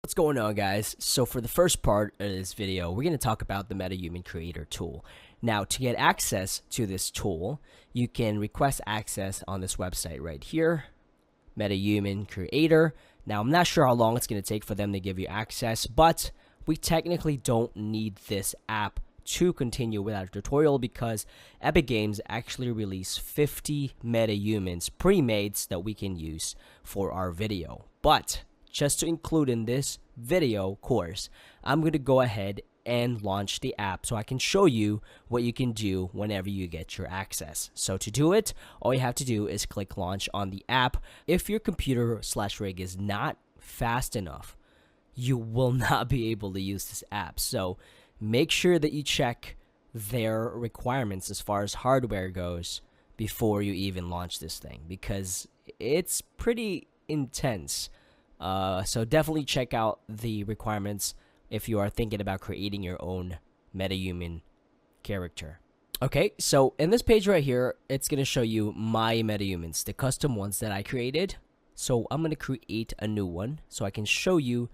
What's going on, guys? So for the first part of this video, we're going to talk about the Metahuman Creator tool. Now, to get access to this tool, you can request access on this website right here, Metahuman Creator. Now, I'm not sure how long it's going to take for them to give you access, but we technically don't need this app to continue with our tutorial because Epic Games actually released 50 Metahumans pre-made that we can use for our video. But just to include in this video course, I'm going to go ahead and launch the app so I can show you what you can do whenever you get your access. So to do it, all you have to do is click launch on the app. If your computer/rig is not fast enough, you will not be able to use this app. So make sure that you check their requirements as far as hardware goes before you even launch this thing, because it's pretty intense. So definitely check out the requirements if you are thinking about creating your own Metahuman character. Okay, so in this page right here, it's going to show you my Metahumans, the custom ones that I created. So I'm going to create a new one so I can show you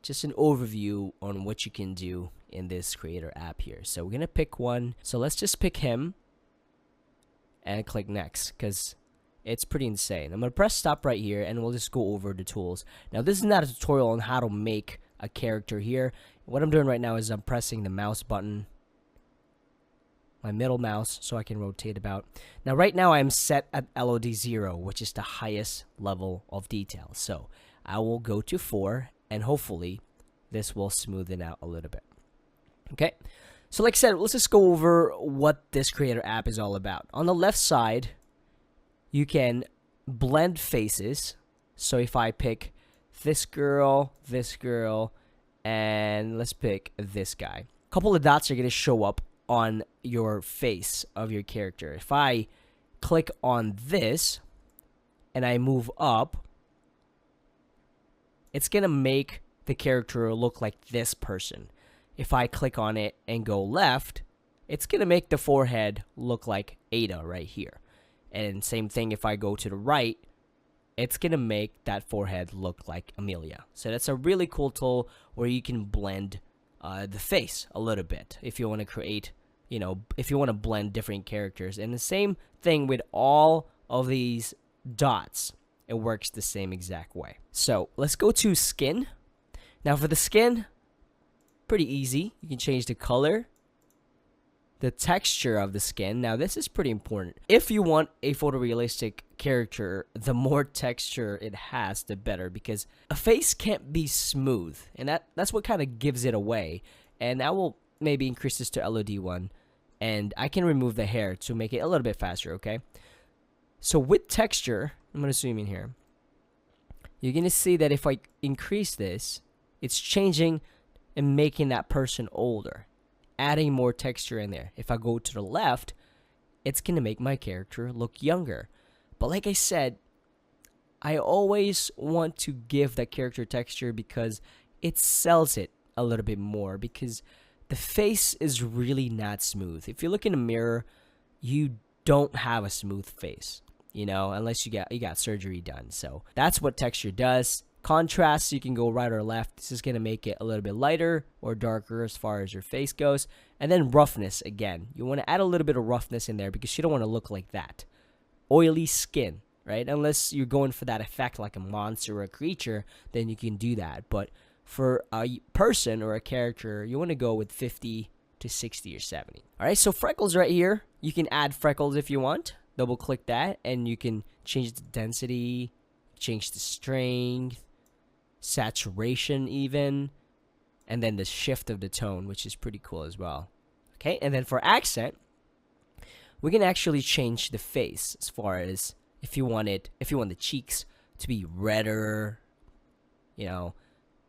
just an overview on what you can do in this creator app here. So we're going to pick one. So let's just pick him and click next because it's pretty insane. I'm going to press stop right here and we'll just go over the tools. Now, this is not a tutorial on how to make a character here. What I'm doing right now is I'm pressing the mouse button, my middle mouse, so I can rotate about. Now, right now I'm set at LOD 0, which is the highest level of detail. So I will go to 4 and hopefully this will smoothen out a little bit. Okay, so like I said, let's just go over what this creator app is all about. On the left side, you can blend faces. So if I pick this girl, and let's pick this guy, a couple of dots are going to show up on your face of your character. If I click on this and I move up, it's going to make the character look like this person. If I click on it and go left, it's going to make the forehead look like Ada right here. And same thing if I go to the right, it's going to make that forehead look like Amelia. So that's a really cool tool where you can blend the face a little bit if you want to create, if you want to blend different characters. And the same thing with all of these dots. It works the same exact way. So let's go to skin. Now for the skin, pretty easy. You can change the color, the texture of the skin. Now this is pretty important. If you want a photorealistic character, the more texture it has, the better, because a face can't be smooth, and that's what kind of gives it away. And I will maybe increase this to LOD 1, and I can remove the hair to make it a little bit faster, okay? So with texture, I'm going to zoom in here. You're going to see that if I increase this, it's changing and making that person older, adding more texture in there. If I go to the left, it's going to make my character look younger. But like I said, I always want to give that character texture because it sells it a little bit more, because the face is really not smooth. If you look in the mirror, you don't have a smooth face, unless you got surgery done. So that's what texture does. Contrast, you can go right or left. This is going to make it a little bit lighter or darker as far as your face goes. And then roughness, again. You want to add a little bit of roughness in there because you don't want to look like that. Oily skin, right? Unless you're going for that effect like a monster or a creature, then you can do that. But for a person or a character, you want to go with 50 to 60 or 70. All right, so freckles right here. You can add freckles if you want. Double click that and you can change the density, change the strength, saturation even, and then the shift of the tone, which is pretty cool as well. Okay, and then for accent, we can actually change the face as far as if you want the cheeks to be redder,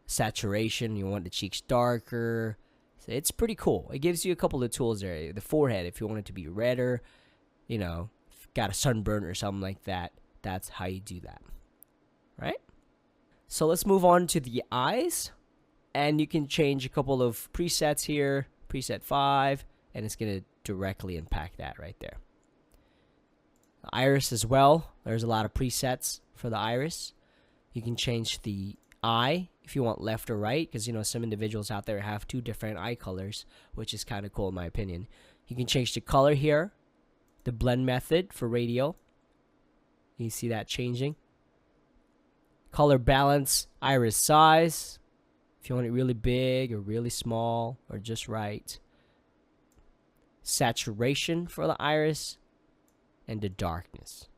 saturation, you want the cheeks darker. So it's pretty cool. It gives you a couple of tools there. The forehead, if you want it to be redder, if you got a sunburn or something like that, that's how you do that, right? So let's move on to the eyes, and you can change a couple of presets here, preset 5, and it's going to directly impact that right there. The iris as well, there's a lot of presets for the iris. You can change the eye if you want left or right, because some individuals out there have two different eye colors, which is kind of cool in my opinion. You can change the color here, the blend method for radial. You see that changing. Color balance, iris size, if you want it really big or really small or just right. Saturation for the iris, and the darkness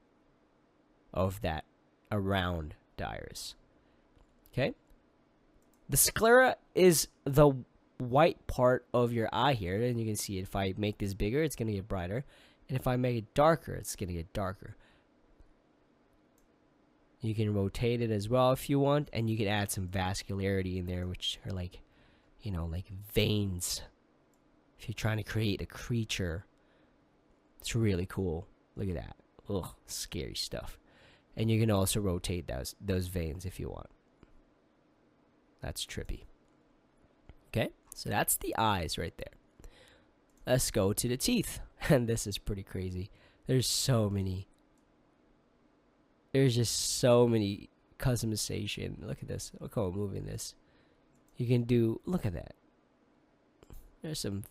of that around the iris. Okay? The sclera is the white part of your eye here, and you can see if I make this bigger, it's going to get brighter, and if I make it darker, it's going to get darker. You can rotate it as well if you want, and you can add some vascularity in there, which are like, like veins. If you're trying to create a creature, it's really cool. Look at that. Ugh, scary stuff. And you can also rotate those veins if you want. That's trippy. Okay, so that's the eyes right there. Let's go to the teeth. And this is pretty crazy. There's just so many customization. Look at this. Look how I'm moving this. You can do, look at that. There's an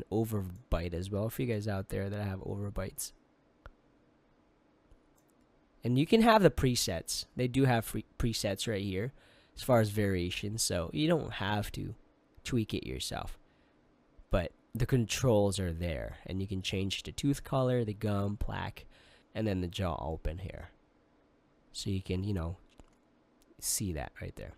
overbite as well for you guys out there that have overbites. And you can have the presets. They do have presets right here as far as variations, so you don't have to tweak it yourself. But the controls are there, and you can change the tooth color, the gum, plaque, and then the jaw open here. So you can, see that right there.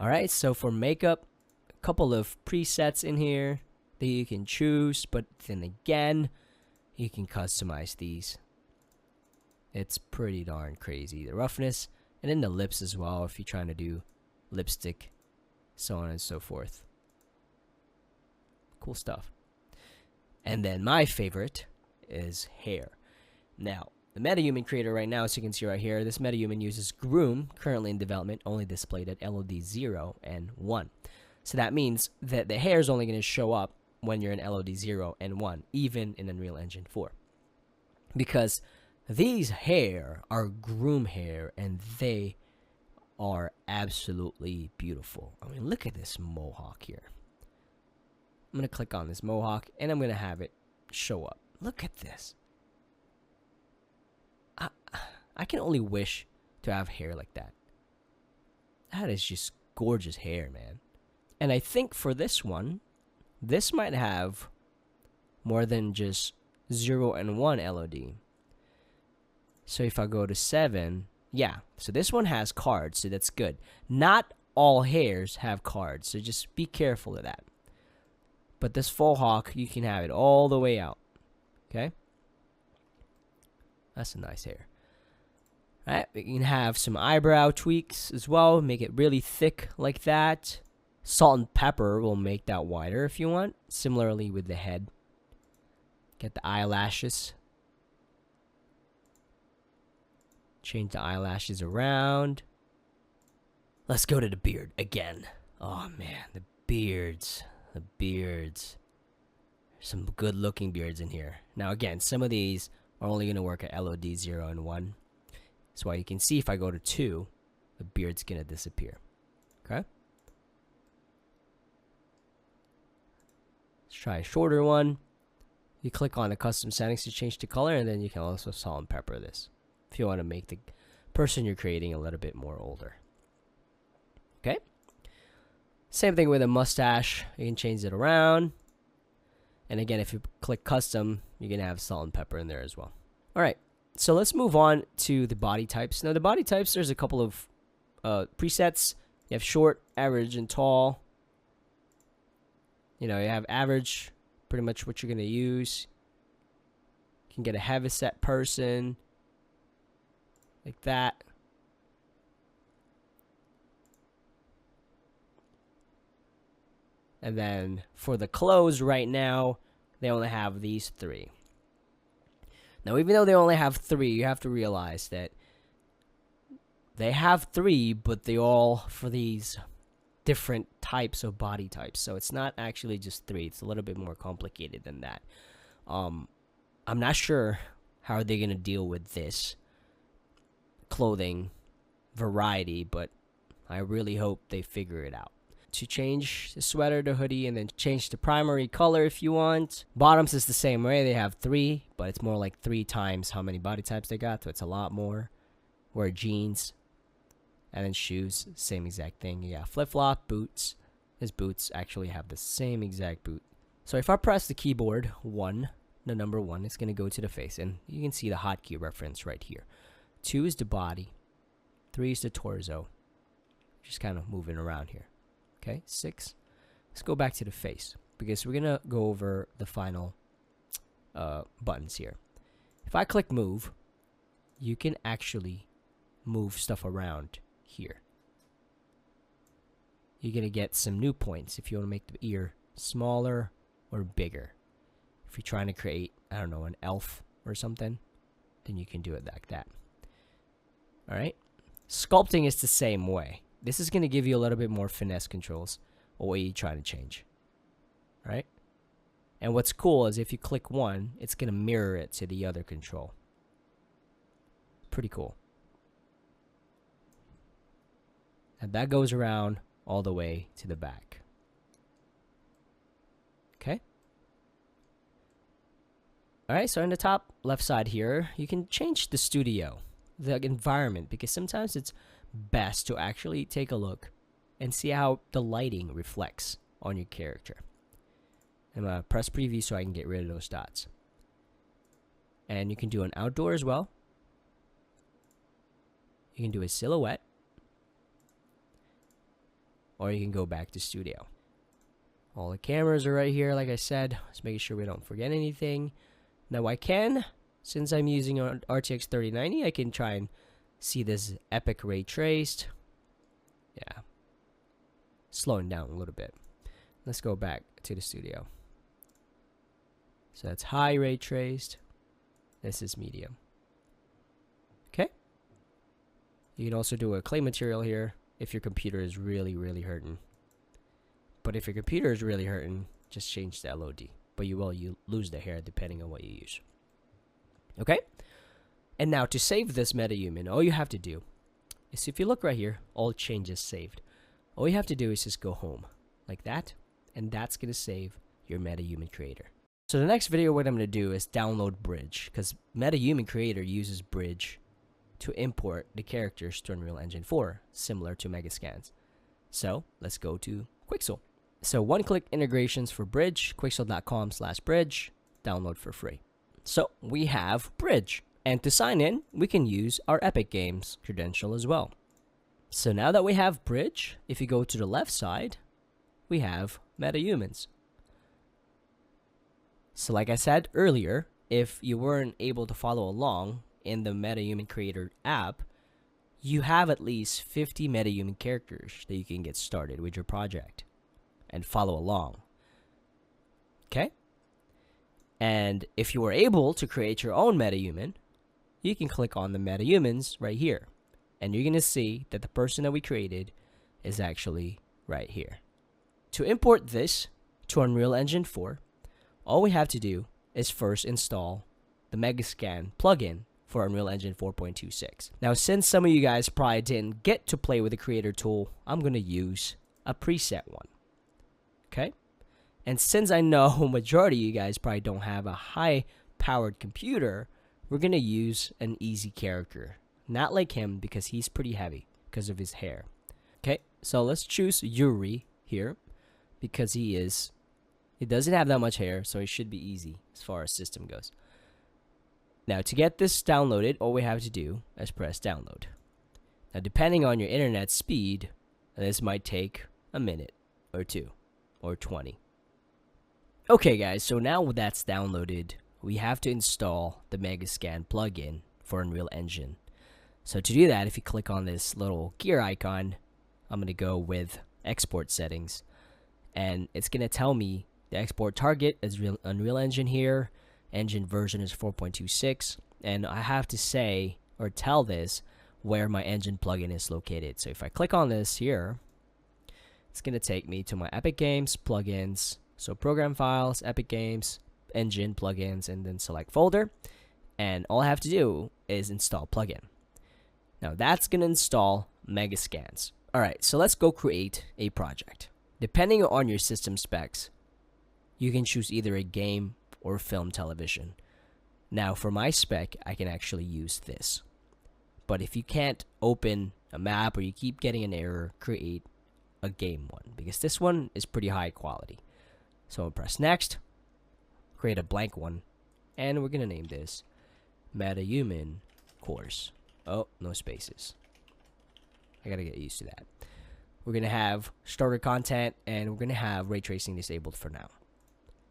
Alright, so for makeup, a couple of presets in here that you can choose, but then again, you can customize these. It's pretty darn crazy. The roughness, and then the lips as well if you're trying to do lipstick, so on and so forth. Cool stuff. And then my favorite is hair. Now, the Metahuman Creator right now, as you can see right here, this Metahuman uses Groom, currently in development, only displayed at LOD 0 and 1. So that means that the hair is only going to show up when you're in LOD 0 and 1, even in Unreal Engine 4. Because these hair are Groom hair, and they are absolutely beautiful. I mean, look at this mohawk here. I'm going to click on this mohawk, and I'm going to have it show up. Look at this. I can only wish to have hair like that. That is just gorgeous hair, man. And I think for this one, this might have more than just 0 and 1 LOD. So if I go to 7, yeah. So this one has cards, so that's good. Not all hairs have cards, so just be careful of that. But this faux hawk, you can have it all the way out. Okay? That's a nice hair. Alright, we can have some eyebrow tweaks as well. Make it really thick like that. Salt and pepper will make that wider if you want. Similarly with the head. Get the eyelashes. Change the eyelashes around. Let's go to the beard again. Oh man, the beards. The beards. Some good looking beards in here. Now again, some of these are only going to work at LOD 0 and 1. That's why you can see if I go to 2, the beard's going to disappear. Okay? Let's try a shorter one. You click on the custom settings to change the color, and then you can also salt and pepper this if you want to make the person you're creating a little bit more older. Okay? Same thing with a mustache. You can change it around. And again, if you click custom, you can have salt and pepper in there as well. Alright, so let's move on to the body types. Now the body types, there's a couple of presets. You have short, average, and tall. You have average, pretty much what you're going to use. You can get a heavyset person, like that. And then for the clothes right now, they only have these 3. Now, even though they only have 3, you have to realize that they have 3, but they all for these different types of body types. So it's not actually just 3. It's a little bit more complicated than that. I'm not sure how they're going to deal with this clothing variety, but I really hope they figure it out. To change the sweater to hoodie, and then change the primary color if you want. Bottoms is the same way. They have 3, but it's more like 3 times how many body types they got, so it's a lot more. Wear jeans. And then shoes, same exact thing. Yeah, flip-flop, boots. His boots actually have the same exact boot. So if I press the keyboard 1, the number 1, it's going to go to the face. And you can see the hotkey reference right here. 2 is the body. 3 is the torso. Just kind of moving around here. Okay, 6. Let's go back to the face, because we're going to go over the final buttons here. If I click move, you can actually move stuff around here. You're going to get some new points if you want to make the ear smaller or bigger. If you're trying to create, I don't know, an elf or something, then you can do it like that. Alright? Sculpting is the same way. This is going to give you a little bit more finesse controls or what you're trying to change. Right? And what's cool is if you click one, it's going to mirror it to the other control. Pretty cool. And that goes around all the way to the back. Okay? Alright, so in the top left side here, you can change the studio, the environment, because sometimes it's best to actually take a look and see how the lighting reflects on your character. I'm going to press preview so I can get rid of those dots. And you can do an outdoor as well. You can do a silhouette. Or you can go back to studio. All the cameras are right here, like I said. Just making sure we don't forget anything. Now I can, since I'm using an RTX 3090, I can try and see this epic ray traced. Yeah. Slowing down a little bit. Let's go back to the studio. So that's high ray traced. This is medium. Okay. You can also do a clay material here if your computer is really, really hurting. But if your computer is really hurting, just change the LOD. But you lose the hair depending on what you use. Okay? And now to save this Metahuman, all you have to do is, if you look right here, all changes saved. All you have to do is just go home like that, and that's going to save your Metahuman Creator. So the next video what I'm going to do is download Bridge, because Metahuman Creator uses Bridge to import the characters to Unreal Engine 4, similar to Megascans. So let's go to Quixel. So one-click integrations for Bridge, quixel.com/bridge, download for free. So we have Bridge. And to sign in, we can use our Epic Games credential as well. So now that we have Bridge, if you go to the left side, we have Metahumans. So like I said earlier, if you weren't able to follow along in the Metahuman Creator app, you have at least 50 Metahuman characters that you can get started with your project and follow along. Okay? And if you were able to create your own Metahuman, you can click on the Metahumans right here. And you're going to see that the person that we created is actually right here. To import this to Unreal Engine 4, all we have to do is first install the Megascan plugin for Unreal Engine 4.26. Now, since some of you guys probably didn't get to play with the Creator tool, I'm going to use a preset one. Okay? And since I know majority of you guys probably don't have a high-powered computer, we're going to use an easy character. Not like him, because he's pretty heavy because of his hair. Okay, so let's choose Yuri here, because he doesn't have that much hair, so it should be easy as far as system goes. Now, to get this downloaded, all we have to do is press download. Now, depending on your internet speed, this might take a minute or 2 or 20. Okay, guys, so now that's downloaded, we have to install the Megascan plugin for Unreal Engine. So to do that, if you click on this little gear icon, I'm going to go with export settings. And it's going to tell me the export target is Unreal Engine here. Engine version is 4.26. And I have to say, or tell this, where my engine plugin is located. So if I click on this here, it's going to take me to my Epic Games plugins. So program files, Epic Games, engine plugins, and then select folder. And all I have to do is install plugin. Now that's going to install Megascans. Alright, so let's go create a project. Depending on your system specs, you can choose either a game or film television. Now for my spec, I can actually use this. But if you can't open a map or you keep getting an error, create a game one, because this one is pretty high quality. So I'll press next, create a blank one, and we're going to name this Metahuman Course. Oh, no spaces. I gotta get used to that. We're gonna have starter content, and we're gonna have ray tracing disabled for now.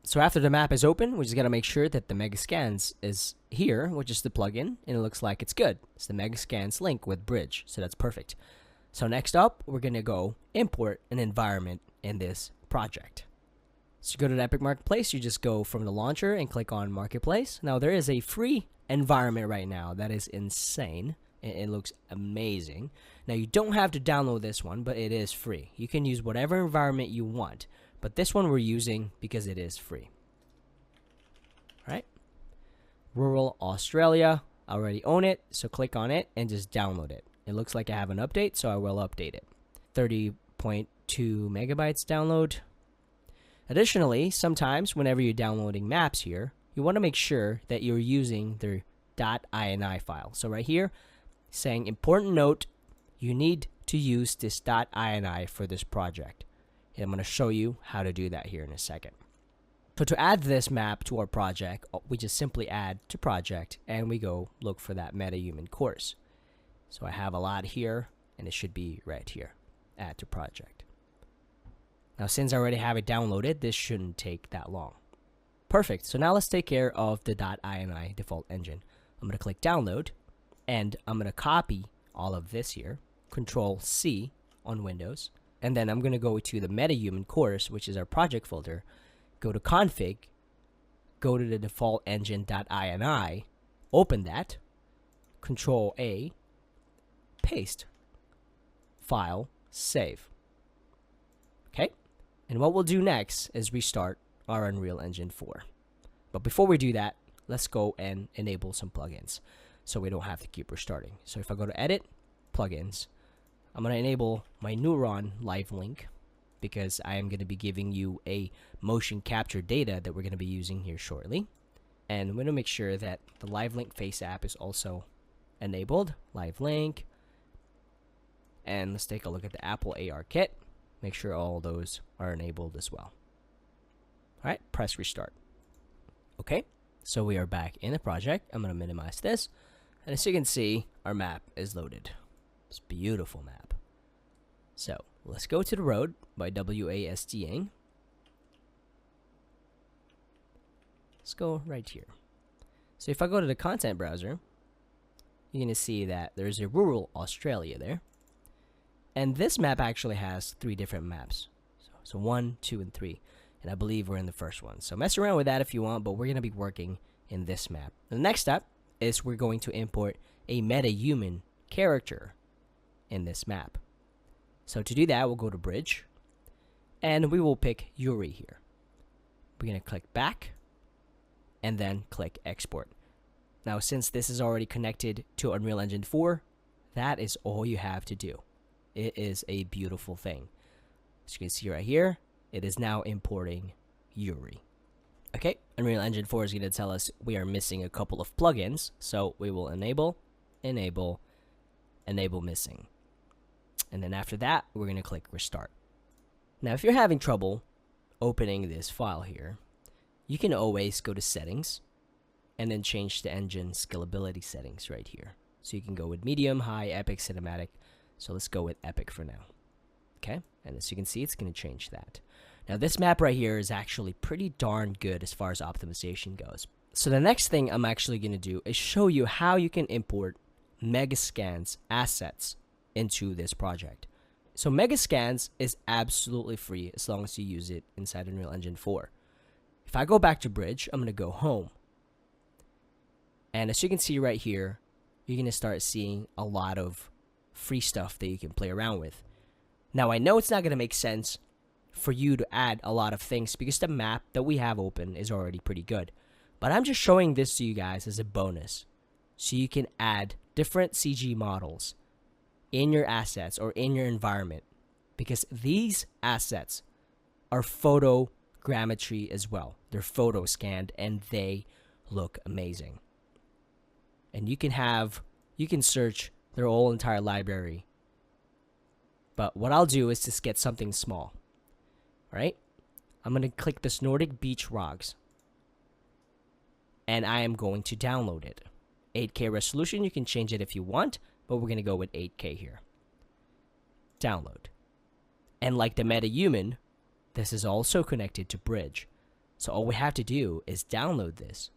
So after the map is open, we just gotta make sure that the Megascans is here, which is the plugin, and it looks like it's good. It's the Megascans link with Bridge, so that's perfect. So next up, we're gonna go import an environment in this project. So you go to the Epic Marketplace, you just go from the launcher and click on Marketplace. Now there is a free environment right now that is insane. It looks amazing. Now you don't have to download this one, but it is free. You can use whatever environment you want, but this one we're using because it is free. Alright. Rural Australia. I already own it, so click on it and just download it. It looks like I have an update, so I will update it. 30.2 megabytes download. Additionally, sometimes whenever you're downloading maps here, you want to make sure that you're using their .ini file. So right here, saying important note, you need to use this .ini for this project. And I'm going to show you how to do that here in a second. So to add this map to our project, we just simply add to project and we go look for that Metahuman course. So I have a lot here and it should be right here, add to project. Now since I already have it downloaded, this shouldn't take that long. Perfect. So now let's take care of the .ini default engine. I'm going to click download and I'm going to copy all of this here, Control C on Windows, and then I'm going to go to the Metahuman course, which is our project folder, go to config, go to the default engine.ini, open that, Control A, paste, file, save. Okay, and what we'll do next is restart our Unreal Engine 4. But before we do that, let's go and enable some plugins so we don't have to keep restarting. So if I go to edit, plugins, I'm going to enable my Neuron livelink because I am going to be giving you a motion capture data that we're going to be using here shortly. And I'm going to make sure that the livelink face app is also enabled, livelink. And let's take a look at the Apple AR kit. Make sure all those are enabled as well. All right, press restart. Okay, so we are back in the project. I'm going to minimize this. And as you can see, our map is loaded. It's a beautiful map. So let's go to the road by WASD-ing. Let's go right here. So if I go to the content browser, you're going to see that there's a rural Australia there. And this map actually has 3 different maps. So 1, 2, and 3. And I believe we're in the first one. So mess around with that if you want, but we're going to be working in this map. The next step is we're going to import a Metahuman character in this map. So to do that, we'll go to Bridge, and we will pick Yuri here. We're going to click Back, and then click Export. Now, since this is already connected to Unreal Engine 4, that is all you have to do. It is a beautiful thing. As you can see right here, it is now importing Yuri. Okay, Unreal Engine 4 is going to tell us we are missing a couple of plugins, so we will enable missing. And then after that, we're going to click Restart. Now, if you're having trouble opening this file here, you can always go to Settings, and then change the engine scalability settings right here. So you can go with Medium, High, Epic, Cinematic. So let's go with Epic for now. Okay, and as you can see, it's going to change that. Now this map right here is actually pretty darn good as far as optimization goes. So the next thing I'm actually going to do is show you how you can import Megascans assets into this project. So Megascans is absolutely free as long as you use it inside Unreal Engine 4. If I go back to Bridge, I'm going to go home. And as you can see right here, you're going to start seeing a lot of free stuff that you can play around with. Now I know it's not going to make sense for you to add a lot of things because the map that we have open is already pretty good. But I'm just showing this to you guys as a bonus so you can add different CG models in your assets or in your environment, because these assets are photogrammetry as well. They're photo scanned and they look amazing. And you can search their whole entire library. But what I'll do is just get something small. All right? I'm going to click this Nordic Beach Rocks. And I am going to download it. 8K resolution, you can change it if you want, but we're going to go with 8K here. Download. And like the Metahuman, this is also connected to Bridge. So all we have to do is download this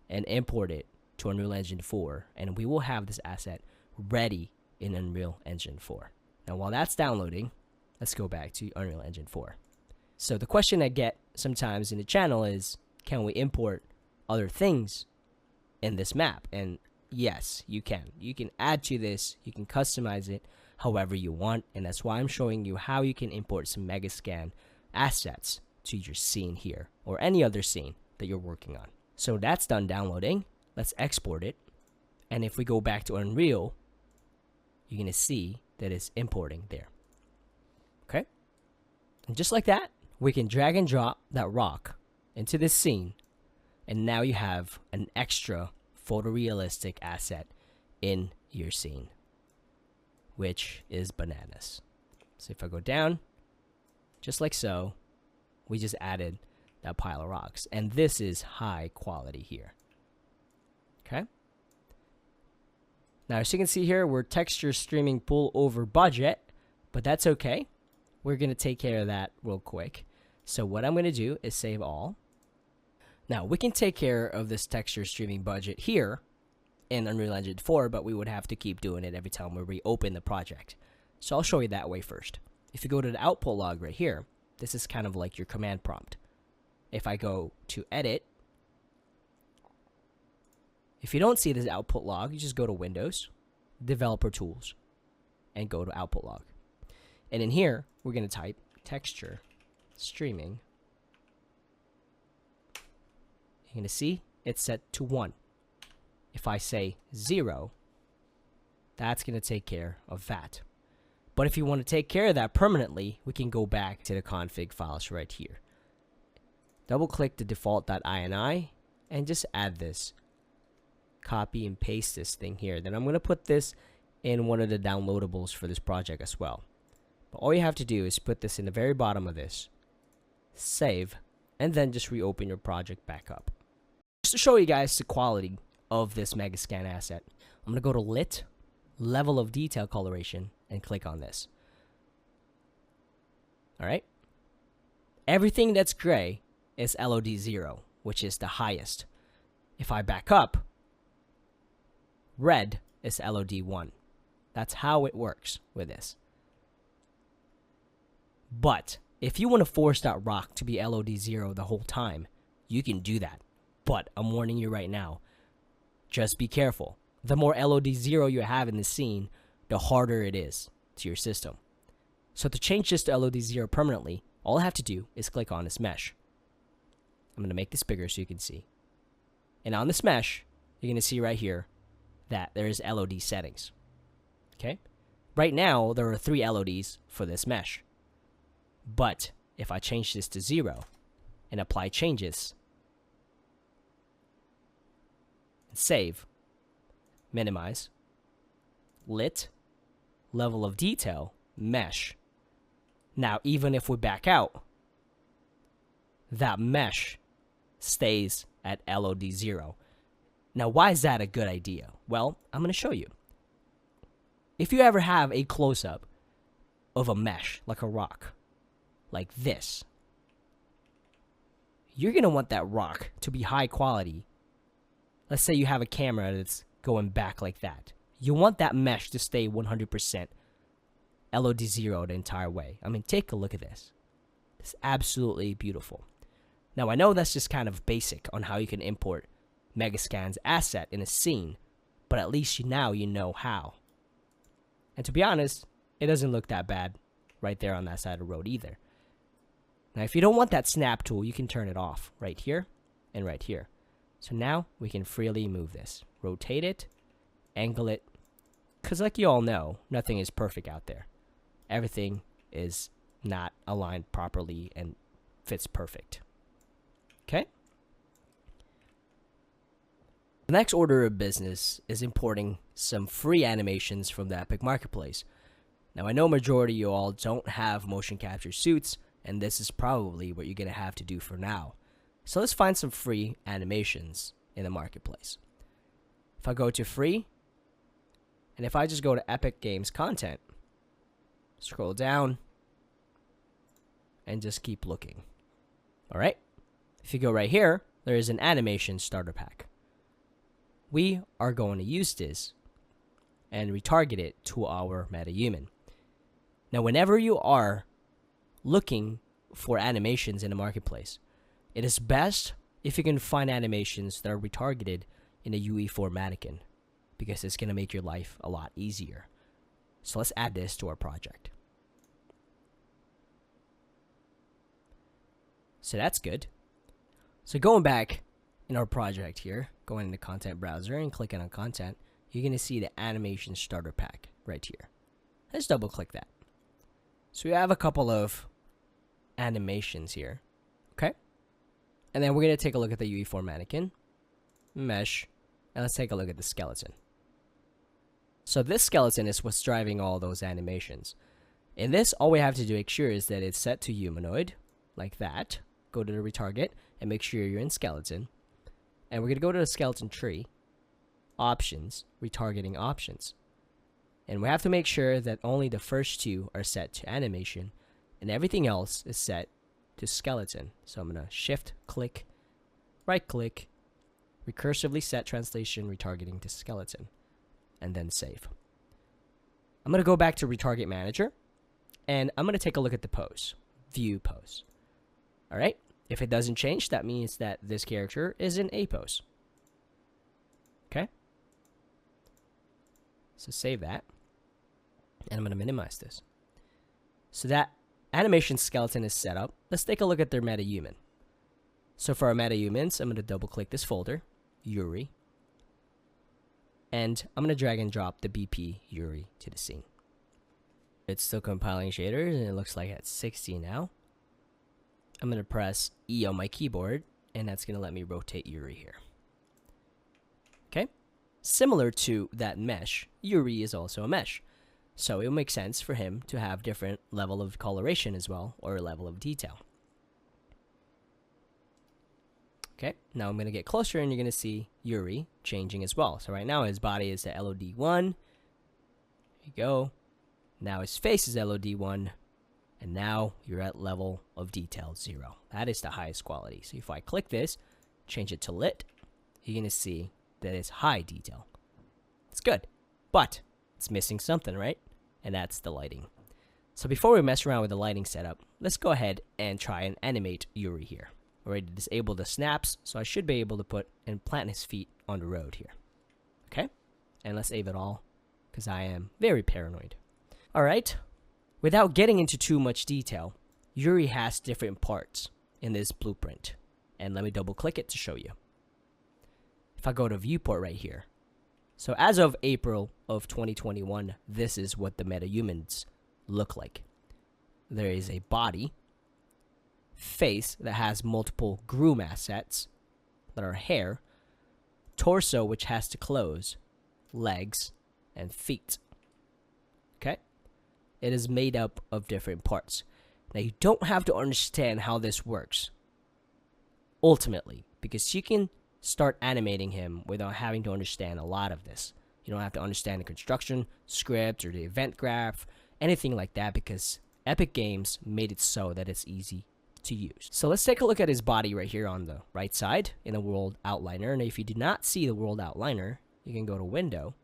and import it to Unreal Engine 4, and we will have this asset ready in Unreal Engine 4. Now while that's downloading, let's go back to Unreal Engine 4. So the question I get sometimes in the channel is, can we import other things in this map? And yes, you can. You can add to this, you can customize it however you want, and that's why I'm showing you how you can import some Megascan assets to your scene here, or any other scene that you're working on. So that's done downloading. Let's export it. And if we go back to Unreal, you're going to see that it's importing there. Okay? And just like that, we can drag and drop that rock into this scene, and now you have an extra photorealistic asset in your scene, which is bananas. So if I go down, just like so, we just added that pile of rocks, and this is high quality here. Okay? Now as you can see here, we're texture streaming pool over budget, but that's okay. We're going to take care of that real quick. So what I'm going to do is save all. Now we can take care of this texture streaming budget here in Unreal Engine 4, but we would have to keep doing it every time we reopen the project. So I'll show you that way first. If you go to the output log right here, this is kind of like your command prompt. If I go to edit, if you don't see this output log, you just go to Windows, Developer Tools, and go to output log. And in here, we're going to type texture streaming. You're going to see it's set to 1. If I say 0, that's going to take care of that. But if you want to take care of that permanently, we can go back to the config files right here. Double click the default.ini and just add this. Copy and paste this thing here. Then I'm going to put this in one of the downloadables for this project as well. But all you have to do is put this in the very bottom of this, save, and then just reopen your project back up. Just to show you guys the quality of this Megascan asset, I'm going to go to Lit, Level of Detail Coloration, and click on this. Alright? Everything that's gray is LOD 0, which is the highest. If I back up, red is LOD 1. That's how it works with this. But if you want to force that rock to be LOD 0 the whole time, you can do that. But I'm warning you right now, just be careful. The more LOD 0 you have in the scene, the harder it is to your system. So to change this to LOD 0 permanently, all I have to do is click on this mesh. I'm going to make this bigger so you can see. And on this mesh, you're going to see right here that there is LOD settings. Okay? Right now, there are 3 LODs for this mesh. But if I change this to 0 and apply changes, and save, minimize, lit, level of detail, mesh. Now, even if we back out, that mesh stays at LOD 0. Now, why is that a good idea? Well, I'm going to show you. If you ever have a close-up of a mesh, like a rock, like this, you're going to want that rock to be high quality. Let's say you have a camera that's going back like that. You want that mesh to stay 100% LOD 0 the entire way. I mean, take a look at this. It's absolutely beautiful. Now, I know that's just kind of basic on how you can import Megascan's asset in a scene, but at least now you know how. And to be honest, it doesn't look that bad right there on that side of the road either. Now, if you don't want that snap tool, you can turn it off right here and right here. So now we can freely move this. Rotate it, angle it, Because like you all know, nothing is perfect out there. Everything is not aligned properly and fits perfect. Okay? The next order of business is importing some free animations from the Epic Marketplace. Now, I know majority of you all don't have motion capture suits, and this is probably what you're going to have to do for now. So let's find some free animations in the marketplace. If I go to free, and if I just go to Epic Games Content, scroll down, and just keep looking. All right? If you go right here, there is an animation starter pack. We are going to use this and retarget it to our Metahuman. Now, whenever you are looking for animations in the marketplace, it is best if you can find animations that are retargeted in a UE formatting, because it's going to make your life a lot easier. So let's add this to our project. So that's good. So going back in our project here, going into content browser and clicking on content, you're going to see the animation starter pack right here. Let's double click that. So we have a couple of animations here. Okay. And then we're going to take a look at the UE formatting, mesh, and let's take a look at the skeleton. So this skeleton is what's driving all those animations. In this, all we have to do make sure is that it's set to humanoid, like that. Go to the retarget and make sure you're in skeleton. And we're going to go to the skeleton tree, options, retargeting options. And we have to make sure that only the first two are set to animation and everything else is set to skeleton. So I'm going to shift click, right click, recursively set translation retargeting to skeleton, and then save. I'm going to go back to retarget manager and I'm going to take a look at the pose, view pose. All right. If it doesn't change, that means that this character is in a pose. Okay. So save that. And I'm going to minimize this. So that animation skeleton is set up. Let's take a look at their Metahuman. So for our Metahumans, I'm going to double click this folder, Yuri. And I'm going to drag and drop the BP Yuri to the scene. It's still compiling shaders and it looks like it's 60 now. I'm going to press E on my keyboard and that's going to let me rotate Yuri here. Okay. Similar to that mesh, Yuri is also a mesh. So it will make sense for him to have different level of coloration as well, or a level of detail. Okay, now I'm going to get closer and you're going to see Yuri changing as well. So right now his body is at LOD 1. There you go. Now his face is LOD 1. And now you're at level of detail 0. That is the highest quality. So if I click this, change it to lit, you're going to see that it's high detail. It's good, but it's missing something, right? And that's the lighting. So before we mess around with the lighting setup, let's go ahead and try and animate Yuri here. Already disabled the snaps, so I should be able to put and plant his feet on the road here. Okay? And let's save it all, because I am very paranoid. Alright, without getting into too much detail, Yuri has different parts in this blueprint. And let me double click it to show you. If I go to viewport right here, so as of April of 2021, this is what the Metahumans look like. There is a body, face that has multiple groom assets that are hair, torso which has to close, legs, and feet. Okay? It is made up of different parts. Now you don't have to understand how this works, ultimately, because you can start animating him without having to understand a lot of this. You don't have to understand the construction, script, or the event graph, anything like that, because Epic Games made it so that it's easy to use. So let's take a look at his body right here on the right side in the World Outliner. And if you do not see the World Outliner, you can go to Window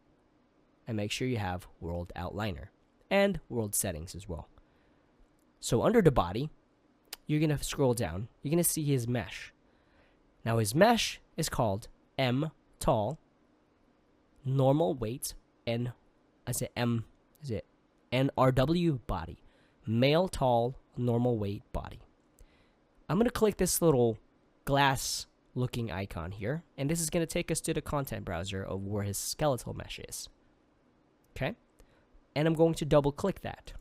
and make sure you have World Outliner and World Settings as well. So under the body, you're going to scroll down. You're going to see his mesh. Now his mesh is called M tall normal weight NRW body, male tall normal weight body. I'm going to click this little glass looking icon here, and this is going to take us to the content browser of where his skeletal mesh is. Okay? And I'm going to double click that.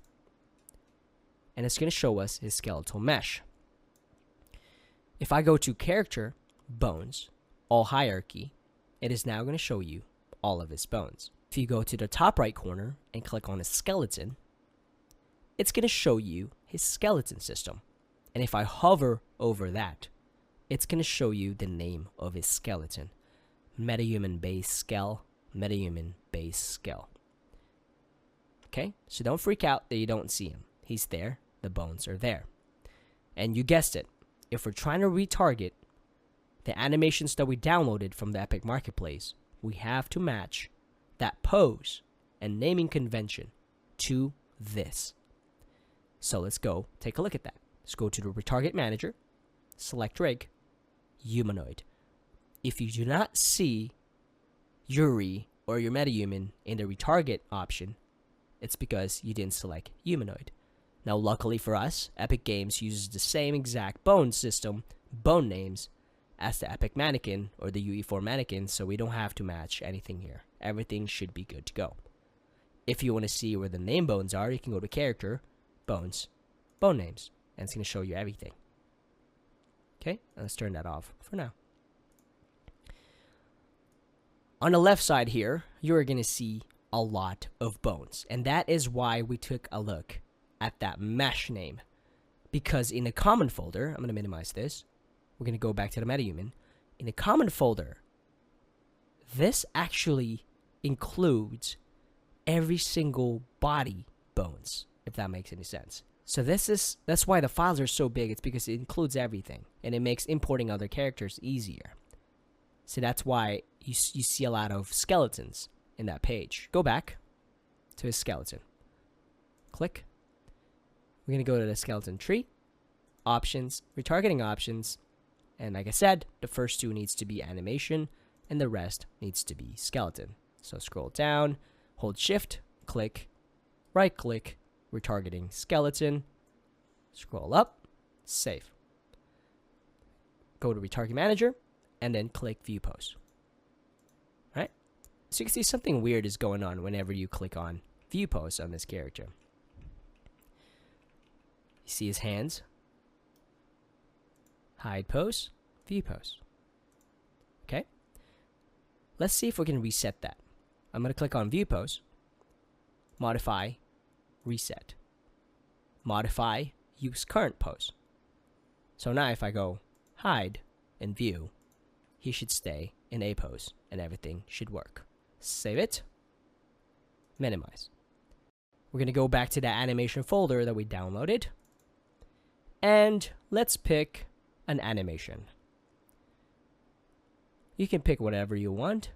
And it's going to show us his skeletal mesh. If I go to character, bones, all hierarchy, it is now going to show you all of his bones. If you go to the top right corner and click on his skeleton, it's going to show you his skeleton system. And if I hover over that, it's going to show you the name of his skeleton. Metahuman base skell, Metahuman base skell. Okay, so don't freak out that you don't see him. He's there, the bones are there. And you guessed it, if we're trying to retarget the animations that we downloaded from the Epic Marketplace, we have to match that pose and naming convention to this. So let's go take a look at that. Let's go to the Retarget Manager, select Rig, Humanoid. If you do not see Yuri or your Metahuman in the Retarget option, it's because you didn't select Humanoid. Now, luckily for us, Epic Games uses the same exact bone system, bone names, as the Epic Mannequin or the UE4 Mannequin, so we don't have to match anything here. Everything should be good to go. If you want to see where the name bones are, you can go to Character, Bones, Bone Names, and it's going to show you everything. Okay, let's turn that off for now. On the left side here, you're going to see a lot of bones, and that is why we took a look at that mesh name, because in a common folder, I'm going to minimize this, we're going to go back to the Metahuman. In a common folder, this actually includes every single body bones, if that makes any sense. So that's why the files are so big. It's because it includes everything, and it makes importing other characters easier. So that's why you see a lot of skeletons in that page. Go back to his skeleton. Click. We're going to go to the skeleton tree, options, retargeting options, and like I said, the first two needs to be animation, and the rest needs to be skeleton. So scroll down, hold shift, click, right click, retargeting skeleton, scroll up, save. Go to Retarget Manager, and then click View Pose. Right? So you can see something weird is going on whenever you click on View Pose on this character. You see his hands. Hide pose, view pose. Okay? Let's see if we can reset that. I'm going to click on View Pose, Modify, Reset. Modify, Use Current Pose. So now if I go Hide and View, he should stay in A pose and everything should work. Save it. Minimize. We're going to go back to that animation folder that we downloaded. And let's pick an animation. You can pick whatever you want,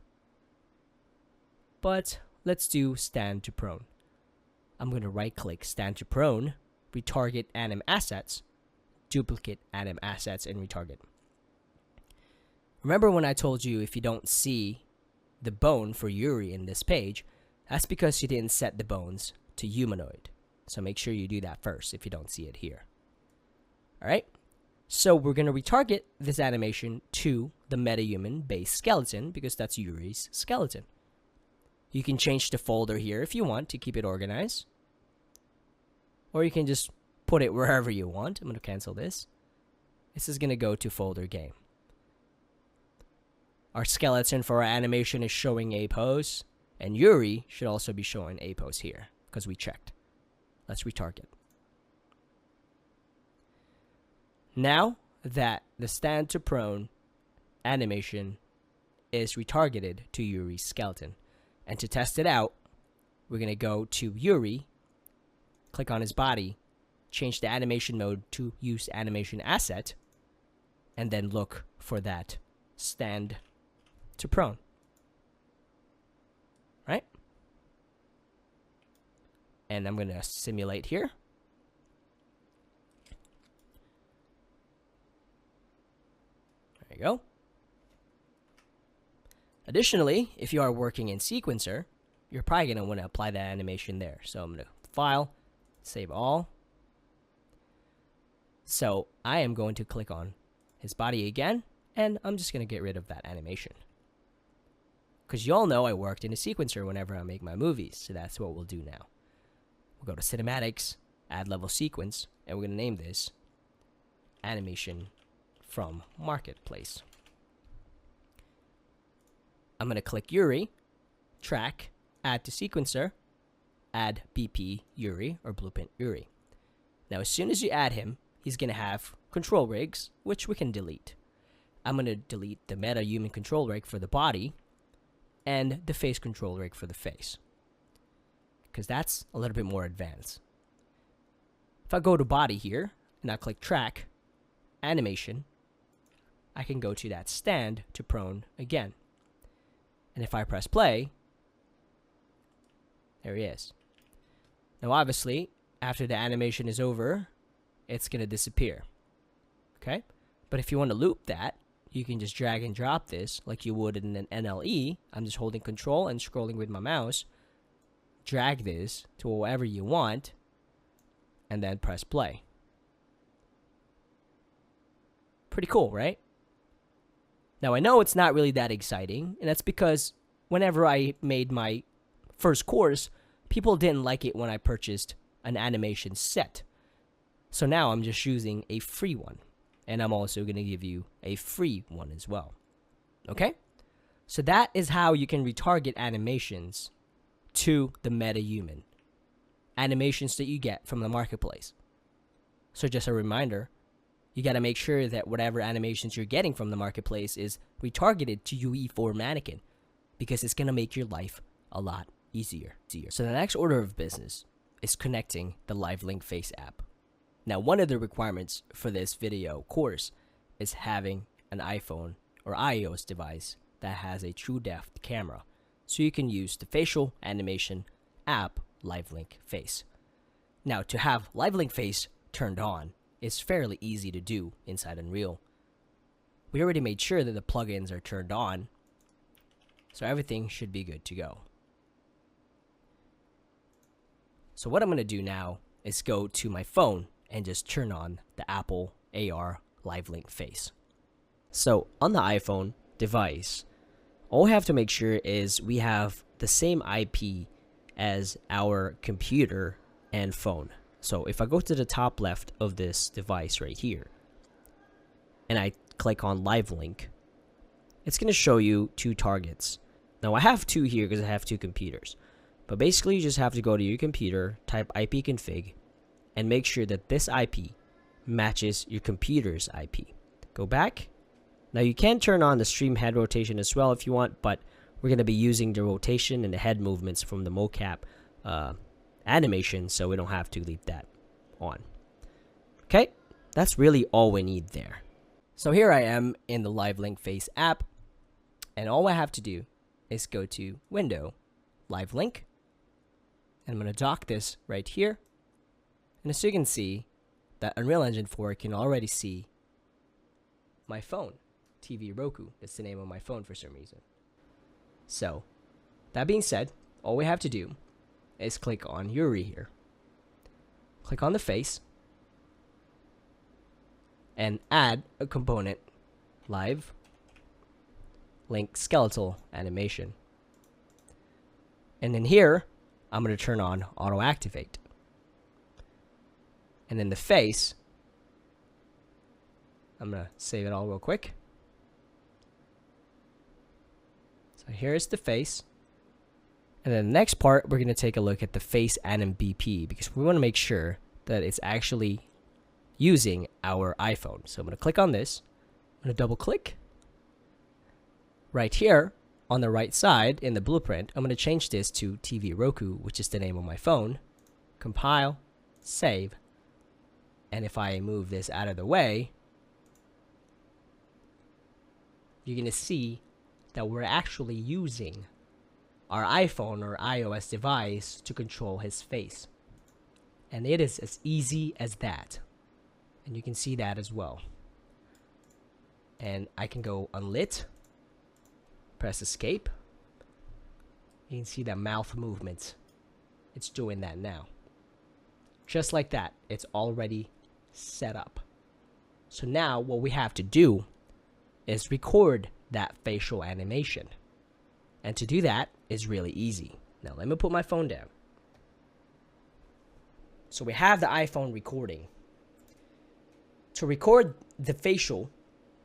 but let's do stand to prone. I'm going to right click stand to prone, retarget anim assets, duplicate anim assets, and retarget. Remember when I told you if you don't see the bone for Yuri in this page, that's because you didn't set the bones to humanoid. So make sure you do that first if you don't see it here. Alright, so we're going to retarget this animation to the Metahuman base skeleton because that's Yuri's skeleton. You can change the folder here if you want to keep it organized. Or you can just put it wherever you want. I'm going to cancel this. This is going to go to folder game. Our skeleton for our animation is showing A pose, and Yuri should also be showing A pose here because we checked. Let's retarget. Now that the stand to prone animation is retargeted to Yuri's skeleton, and to test it out, we're going to go to Yuri, click on his body, change the animation mode to use animation asset, and then look for that stand to prone. Right? And I'm going to simulate here. There you go. Additionally, if you are working in Sequencer, you're probably going to want to apply that animation there. So I'm going to File, Save All. So I am going to click on his body again, and I'm just going to get rid of that animation. because you all know I worked in a sequencer whenever I make my movies, so that's what we'll do now. We'll go to Cinematics, Add Level Sequence, and we're going to name this Animation from Marketplace. I'm going to click Yuri, Track, Add to Sequencer, add BP Yuri or Blueprint Yuri. Now as soon as you add him, he's going to have control rigs, which we can delete. I'm going to delete the Metahuman control rig for the body and the face control rig for the face, because that's a little bit more advanced. If I go to body here and I click Track, Animation, I can go to that stand to prone again. And if I press play, there he is. Now obviously, after the animation is over, it's going to disappear. Okay? But if you want to loop that, you can just drag and drop this like you would in an NLE. I'm just holding control and scrolling with my mouse. Drag this to wherever you want, and then press play. Pretty cool, right? Now I know it's not really that exciting, and that's because whenever I made my first course, people didn't like it when I purchased an animation set. So now I'm just using a free one, and I'm also going to give you a free one as well. Okay? So that is how you can retarget animations to the Metahuman. Animations that you get from the marketplace. So just a reminder, you got to make sure that whatever animations you're getting from the marketplace is retargeted to UE4 Mannequin, because it's going to make your life a lot easier. So the next order of business is connecting the livelink face app. Now, one of the requirements for this video course is having an iPhone or iOS device that has a Truedepth Camera, so you can use the facial animation app livelink face. Now, to have livelink face turned on is fairly easy to do inside Unreal. We already made sure that the plugins are turned on, so everything should be good to go. So what I'm going to do now is go to my phone and just turn on the Apple AR livelink face. So on the iPhone device, all we have to make sure is we have the same IP as our computer and phone. So if I go to the top left of this device right here, and I click on livelink, it's going to show you two targets. Now I have two here because I have two computers. But basically you just have to go to your computer, type ipconfig, and make sure that this IP matches your computer's IP. Go back. Now you can turn on the stream head rotation as well if you want, but we're going to be using the rotation and the head movements from the mocap animation, so we don't have to leave that on. Okay, that's really all we need there. So here I am in the livelink face app, and all I have to do is go to Window, Livelink, and I'm going to dock this right here. And as you can see, that Unreal Engine 4 can already see my phone, TV Roku. That's the name of my phone for some reason. So, that being said, all we have to do is click on Yuri here. Click on the face, and add a component, Live Link Skeletal Animation. And then here, I'm going to turn on Auto Activate. And then the face, I'm going to save it all real quick. So here's the face. And then the next part, we're going to take a look at the face anim BP, because we want to make sure that it's actually using our iPhone. So I'm going to click on this. I'm going to double click. Right here on the right side in the blueprint, I'm going to change this to TV Roku, which is the name of my phone. Compile, save. And if I move this out of the way, you're going to see that we're actually using our iPhone or iOS device to control his face. And it is as easy as that. And you can see that as well. And I can go unlit, press escape. You can see that mouth movement. It's doing that now. Just like that, it's already set up. So now what we have to do is record that facial animation. And to do that is really easy. Now let me put my phone down. So we have the iPhone recording. To record the facial,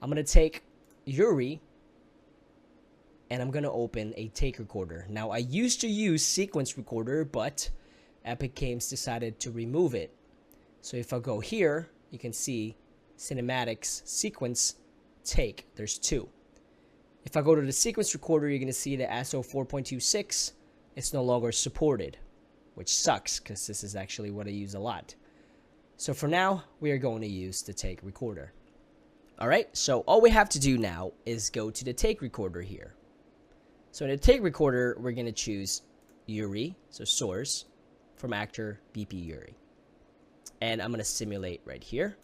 I'm going to take Yuri and I'm going to open a take recorder. Now I used to use sequence recorder, but Epic Games decided to remove it. So if I go here, you can see cinematics, sequence, take. There's two. If I go to the sequence recorder, you're going to see the ASO 4.26. It's no longer supported, which sucks because this is actually what I use a lot. So for now, we are going to use the take recorder. All right, so all we have to do now is go to the take recorder here. So in the take recorder, we're going to choose Yuri, so source, from actor BP Yuri. And I'm going to simulate right here.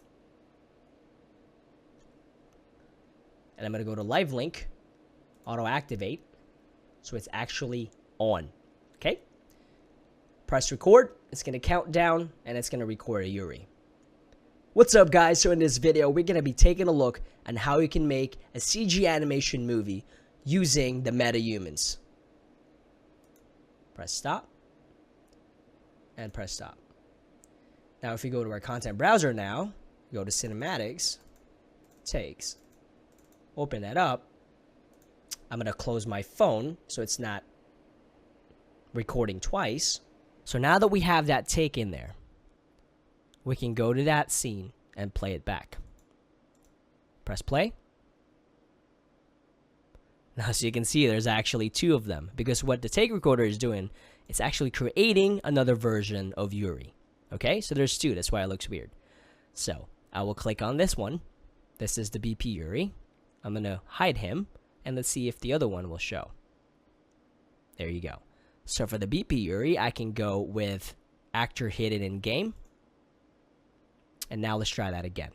And I'm going to go to livelink, auto activate, so it's actually on. Okay? Press record. It's going to count down, and it's going to record a Yuri. What's up, guys? So in this video, we're going to be taking a look on how you can make a CG animation movie using the Metahumans. Press stop. And press stop. Now, if we go to our content browser now, go to cinematics, takes, open that up. I'm going to close my phone so it's not recording twice. So now that we have that take in there, we can go to that scene and play it back. Press play. Now, so you can see there's actually two of them, because what the take recorder is doing, it's actually creating another version of Yuri. Okay, so there's two. That's why it looks weird. So I will click on this one. This is the BP Yuri. I'm going to hide him, and let's see if the other one will show. There you go. So for the BP Yuri, I can go with actor hidden in game. And now let's try that again.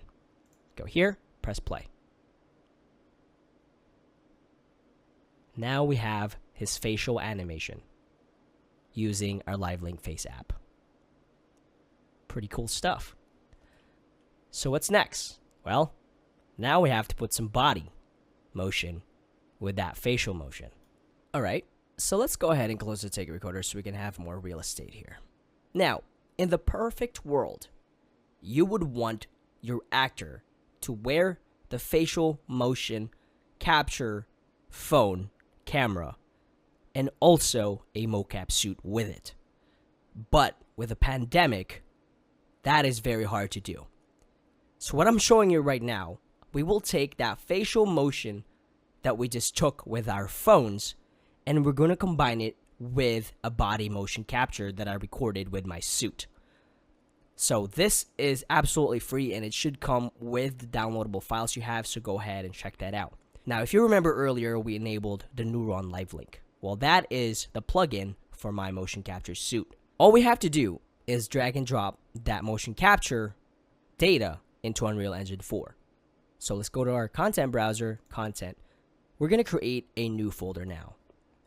Go here, press play. Now we have his facial animation using our livelink face app. Pretty cool stuff. So what's next? Well, now we have to put some body motion with that facial motion. All right, so let's go ahead and close the take recorder so we can have more real estate here. Now, in the perfect world, you would want your actor to wear the facial motion capture phone camera and also a mocap suit with it. But with a pandemic, that is very hard to do. So what I'm showing you right now, we will take that facial motion that we just took with our phones, and we're going to combine it with a body motion capture that I recorded with my suit. So this is absolutely free, and it should come with the downloadable files you have, so go ahead and check that out. Now, if you remember earlier, we enabled the Neuron Livelink. Well, that is the plugin for my motion capture suit. All we have to do is drag and drop that motion capture data into Unreal Engine 4. So let's go to our content browser, content. We're going to create a new folder now,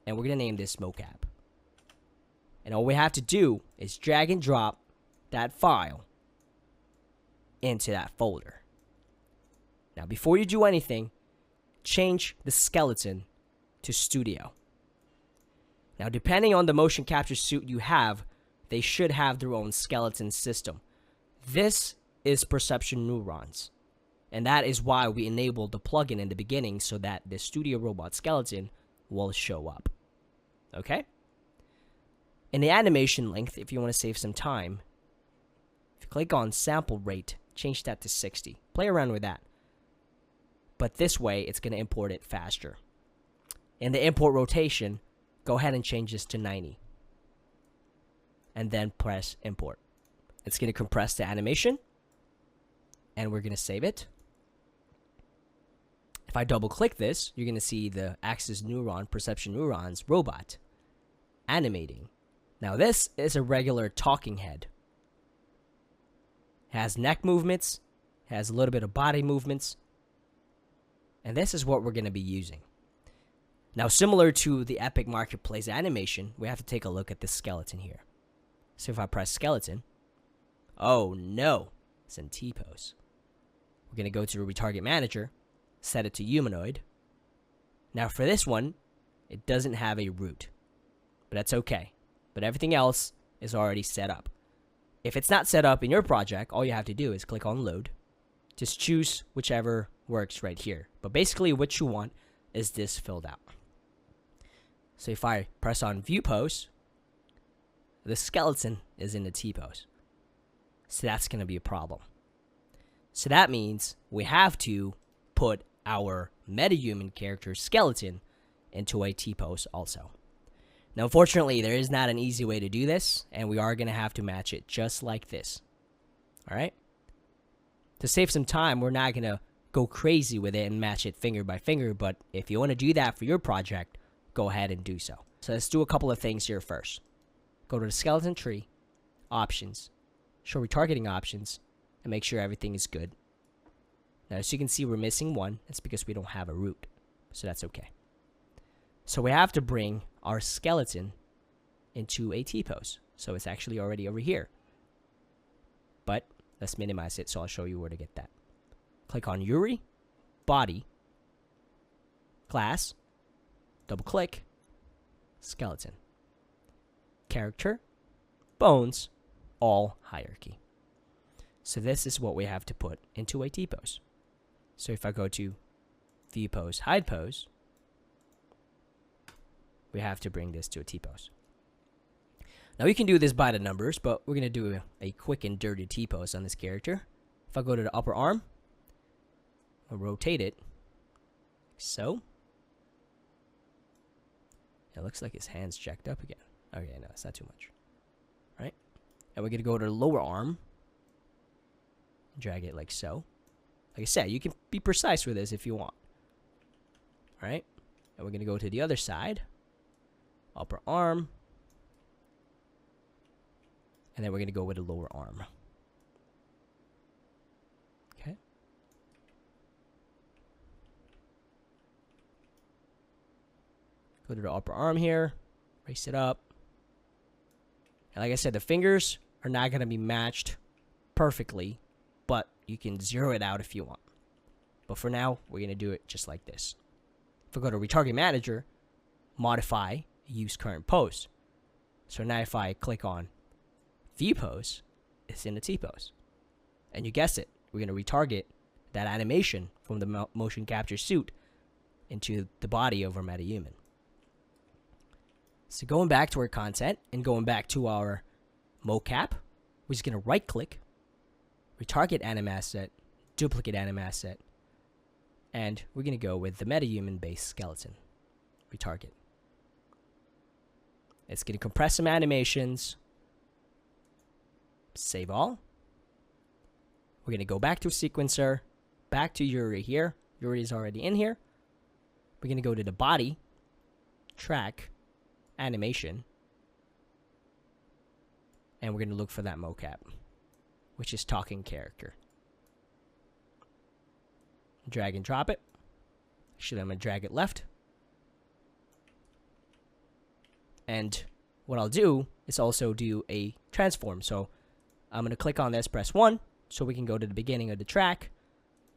and we're going to name this mocap. And all we have to do is drag and drop that file into that folder. Now, before you do anything, change the skeleton to studio. Now, depending on the motion capture suit you have, they should have their own skeleton system. This is perception neurons, and that is why we enabled the plugin in the beginning so that the studio robot skeleton will show up. Okay? In the animation length, if you want to save some time, if you click on sample rate, change that to 60. Play around with that. But this way, it's going to import it faster. In the import rotation, go ahead and change this to 90. And then press import. It's going to compress the animation. And we're going to save it. If I double click this, you're going to see the axis neuron, perception neurons, robot animating. Now this is a regular talking head. It has neck movements, has a little bit of body movements. And this is what we're going to be using. Now, similar to the Epic Marketplace animation, we have to take a look at this skeleton here. So if I press skeleton, oh no, it's in T-pose. We're going to go to Retarget Manager, set it to humanoid. Now for this one, it doesn't have a root. But that's okay. But everything else is already set up. If it's not set up in your project, all you have to do is click on load. Just choose whichever works right here. But basically what you want is this filled out. So if I press on view pose, the skeleton is in the T-pose. So that's going to be a problem. So that means we have to put our metahuman character skeleton into a T-pose also. Now, unfortunately, there is not an easy way to do this, and we are going to have to match it just like this. All right? To save some time, we're not going to go crazy with it and match it finger by finger, but if you want to do that for your project, go ahead and do so. So let's do a couple of things here first. Go to the skeleton tree, options, show retargeting options, and make sure everything is good. Now, as you can see, we're missing one. It's because we don't have a root, so that's okay. So we have to bring our skeleton into a T-pose. So it's actually already over here. But let's minimize it, so I'll show you where to get that. Click on Yuri, Body, Class, double click, Skeleton. Character, Bones, All Hierarchy. So this is what we have to put into a T-pose. So if I go to View Pose, Hide Pose, we have to bring this to a T-pose. Now we can do this by the numbers, but we're going to do a quick and dirty T-pose on this character. If I go to the upper arm, I'll rotate it, so. It looks like his hand's jacked up again. Okay, no, it's not too much. Right? And we're going to go to the lower arm, drag it like so. Like I said, you can be precise with this if you want. Right? And we're going to go to the other side, upper arm, and then we're going to go with the lower arm. Okay. Go to the upper arm here, raise it up. And like I said, the fingers are not going to be matched perfectly, but you can zero it out if you want. But for now, we're going to do it just like this. If I go to Retarget Manager, Modify, Use Current Pose. So now if I click on View Pose, it's in the T-pose. And you guessed it, we're going to retarget that animation from the motion capture suit into the body of our metahuman. So going back to our content and going back to our mocap, we're just going to right click, retarget anim asset, duplicate anim asset, and we're going to go with the metahuman based skeleton. Retarget. It's going to compress some animations. Save all. We're going to go back to sequencer, back to Yuri here. Yuri is already in here. We're going to go to the body, track, animation, and we're going to look for that mocap, which is talking character. Drag and drop it. Actually, I'm going to drag it left. And what I'll do is also do a transform. So I'm going to click on this, press 1, so we can go to the beginning of the track,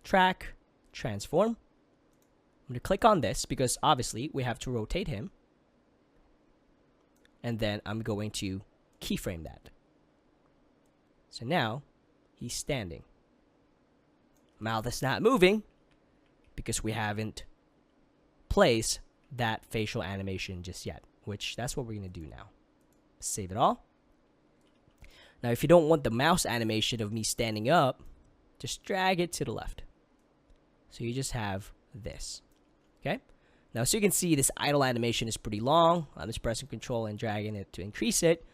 transform. I'm going to click on this because obviously we have to rotate him. And then I'm going to keyframe that. So now he's standing. Mouth is not moving because we haven't placed that facial animation just yet, which that's what we're going to do now. Save it all. Now, if you don't want the mouse animation of me standing up, just drag it to the left. So you just have this. Okay? Now, so you can see this idle animation is pretty long. I'm just pressing Control and dragging it to increase it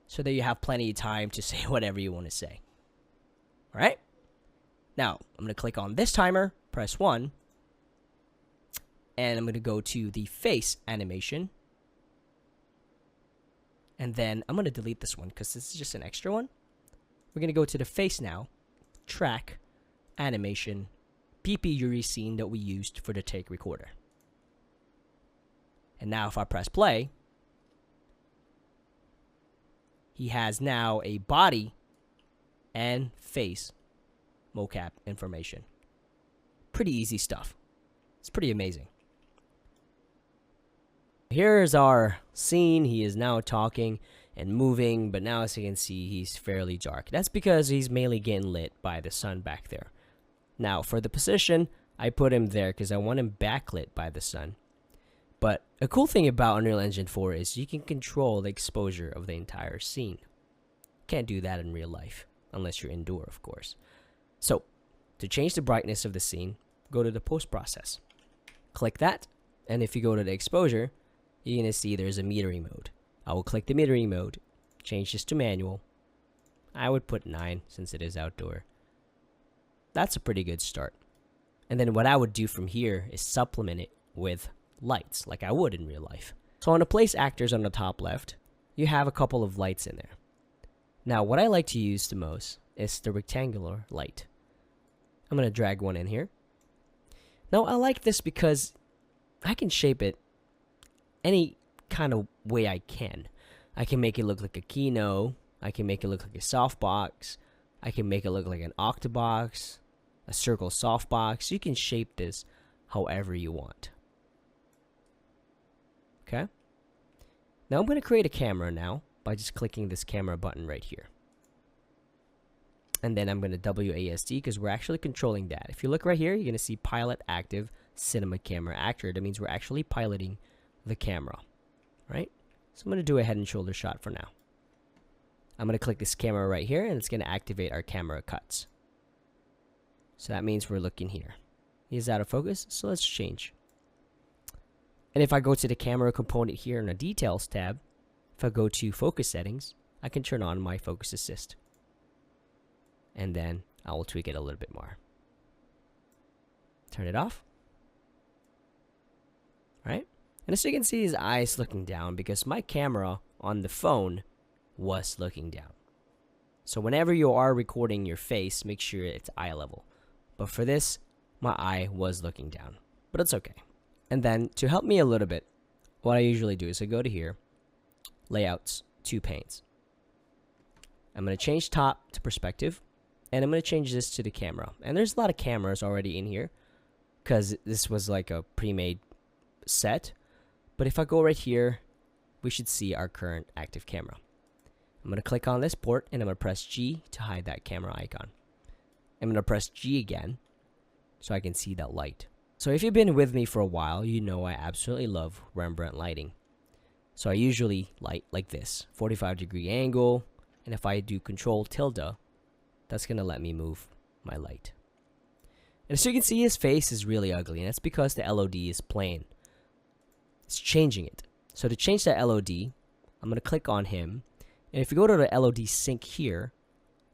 so that you have plenty of time to say whatever you want to say. All right? Now, I'm going to click on this timer, press 1, and I'm going to go to the face animation. And then I'm going to delete this one because this is just an extra one. We're going to go to the face now, track, animation, PP Yuri scene that we used for the take recorder. And now if I press play, he has now a body and face mocap information. Pretty easy stuff. It's pretty amazing. Here's our scene. He is now talking and moving, but now as you can see, he's fairly dark. That's because he's mainly getting lit by the sun back there. Now, for the position, I put him there because I want him backlit by the sun. But a cool thing about Unreal Engine 4 is you can control the exposure of the entire scene. Can't do that in real life, unless you're indoor, of course. So, to change the brightness of the scene, go to the post process. Click that, and if you go to the exposure, you're going to see there's a metering mode. I will click the metering mode, change this to manual. I would put 9 since it is outdoor. That's a pretty good start. And then what I would do from here is supplement it with lights, like I would in real life. So on the place actors on the top left, you have a couple of lights in there. Now what I like to use the most is the rectangular light. I'm going to drag one in here. Now I like this because I can shape it any kind of way I can. I can make it look like a keynote. I can make it look like a softbox. I can make it look like an octabox, a circle softbox. You can shape this however you want. Okay? Now I'm going to create a camera now by just clicking this camera button right here. And then I'm going to WASD because we're actually controlling that. If you look right here, you're going to see pilot active cinema camera actor. That means we're actually piloting the camera, right? So I'm going to do a head and shoulder shot for now. I'm going to click this camera right here and it's going to activate our camera cuts. So that means we're looking here. He's out of focus, so let's change. And if I go to the camera component here in the details tab, if I go to focus settings, I can turn on my focus assist. And then I will tweak it a little bit more. Turn it off. Right? And as you can see, his eyes looking down because my camera on the phone was looking down. So whenever you are recording your face, make sure it's eye level. But for this, my eye was looking down. But it's okay. And then to help me a little bit, what I usually do is I go to here, layouts, 2 panes. I'm going to change top to perspective. And I'm going to change this to the camera. And there's a lot of cameras already in here because this was like a pre-made set. But if I go right here, we should see our current active camera. I'm going to click on this port and I'm going to press G to hide that camera icon. I'm going to press G again so I can see that light. So if you've been with me for a while, you know I absolutely love Rembrandt lighting. So I usually light like this, 45-degree angle. And if I do Control tilde, that's going to let me move my light. And so you can see his face is really ugly, and that's because the LOD is plain. It's changing it. So to change that LOD, I'm going to click on him. And if you go to the LOD sync here,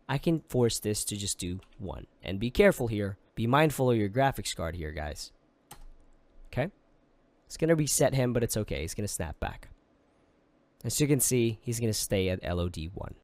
I can force this to just do 1. And be careful here. Be mindful of your graphics card here, guys. Okay? It's going to reset him, but it's okay. He's going to snap back. As you can see, he's going to stay at LOD 1.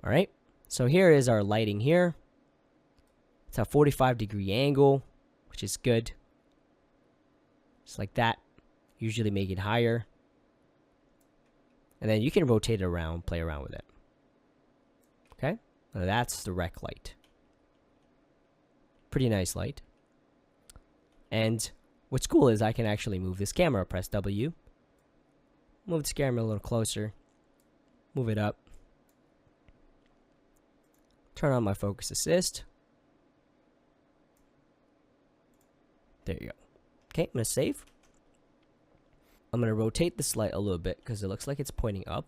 Alright, so here is our lighting here. It's a 45-degree angle, which is good. Just like that. Usually make it higher. And then you can rotate it around, play around with it. Okay, now that's the rec light. Pretty nice light. And what's cool is I can actually move this camera. Press W. Move this camera a little closer. Move it up. Turn on my focus assist. There you go. Okay, I'm going to save. I'm going to rotate this light a little bit because it looks like it's pointing up.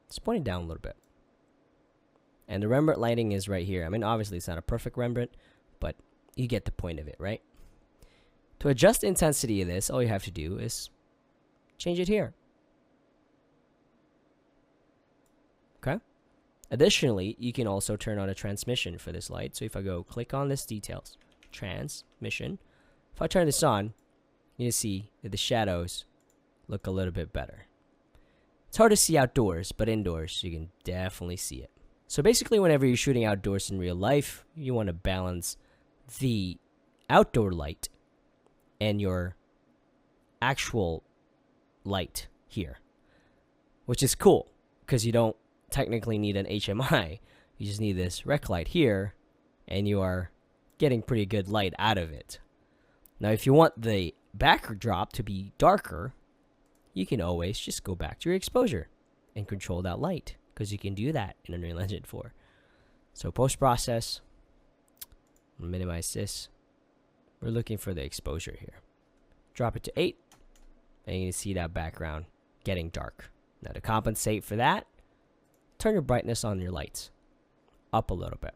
It's pointing down a little bit. And the Rembrandt lighting is right here. I mean, obviously it's not a perfect Rembrandt, but you get the point of it, right? To adjust the intensity of this, all you have to do is change it here. Okay? Additionally, you can also turn on a transmission for this light. So if I go click on this details, transmission, if I turn this on, you see that the shadows look a little bit better. It's hard to see outdoors, but indoors you can definitely see it. So basically, whenever you're shooting outdoors in real life, you want to balance the outdoor light and your actual light here, which is cool because you don't technically need an HMI. You just need this rec light here, and you are getting pretty good light out of it. Now, if you want the backdrop to be darker, you can always just go back to your exposure and control that light, because you can do that in Unreal Engine 4. So post-process, minimize this. We're looking for the exposure here. Drop it to 8, and you can see that background getting dark. Now to compensate for that, turn your brightness on your lights up a little bit.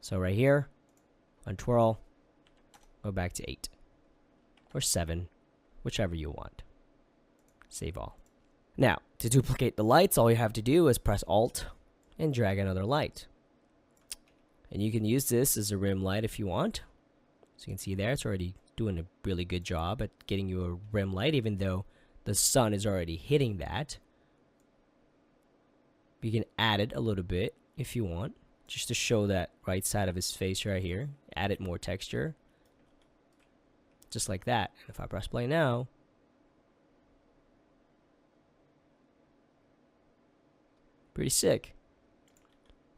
So right here, untwirl, go back to 8 or 7, whichever you want. Save all. Now, to duplicate the lights, all you have to do is press Alt and drag another light. And you can use this as a rim light if you want. So you can see there, it's already doing a really good job at getting you a rim light, even though the sun is already hitting that. You can add it a little bit if you want, just to show that right side of his face right here. Add it more texture. Just like that. And if I press play now, pretty sick.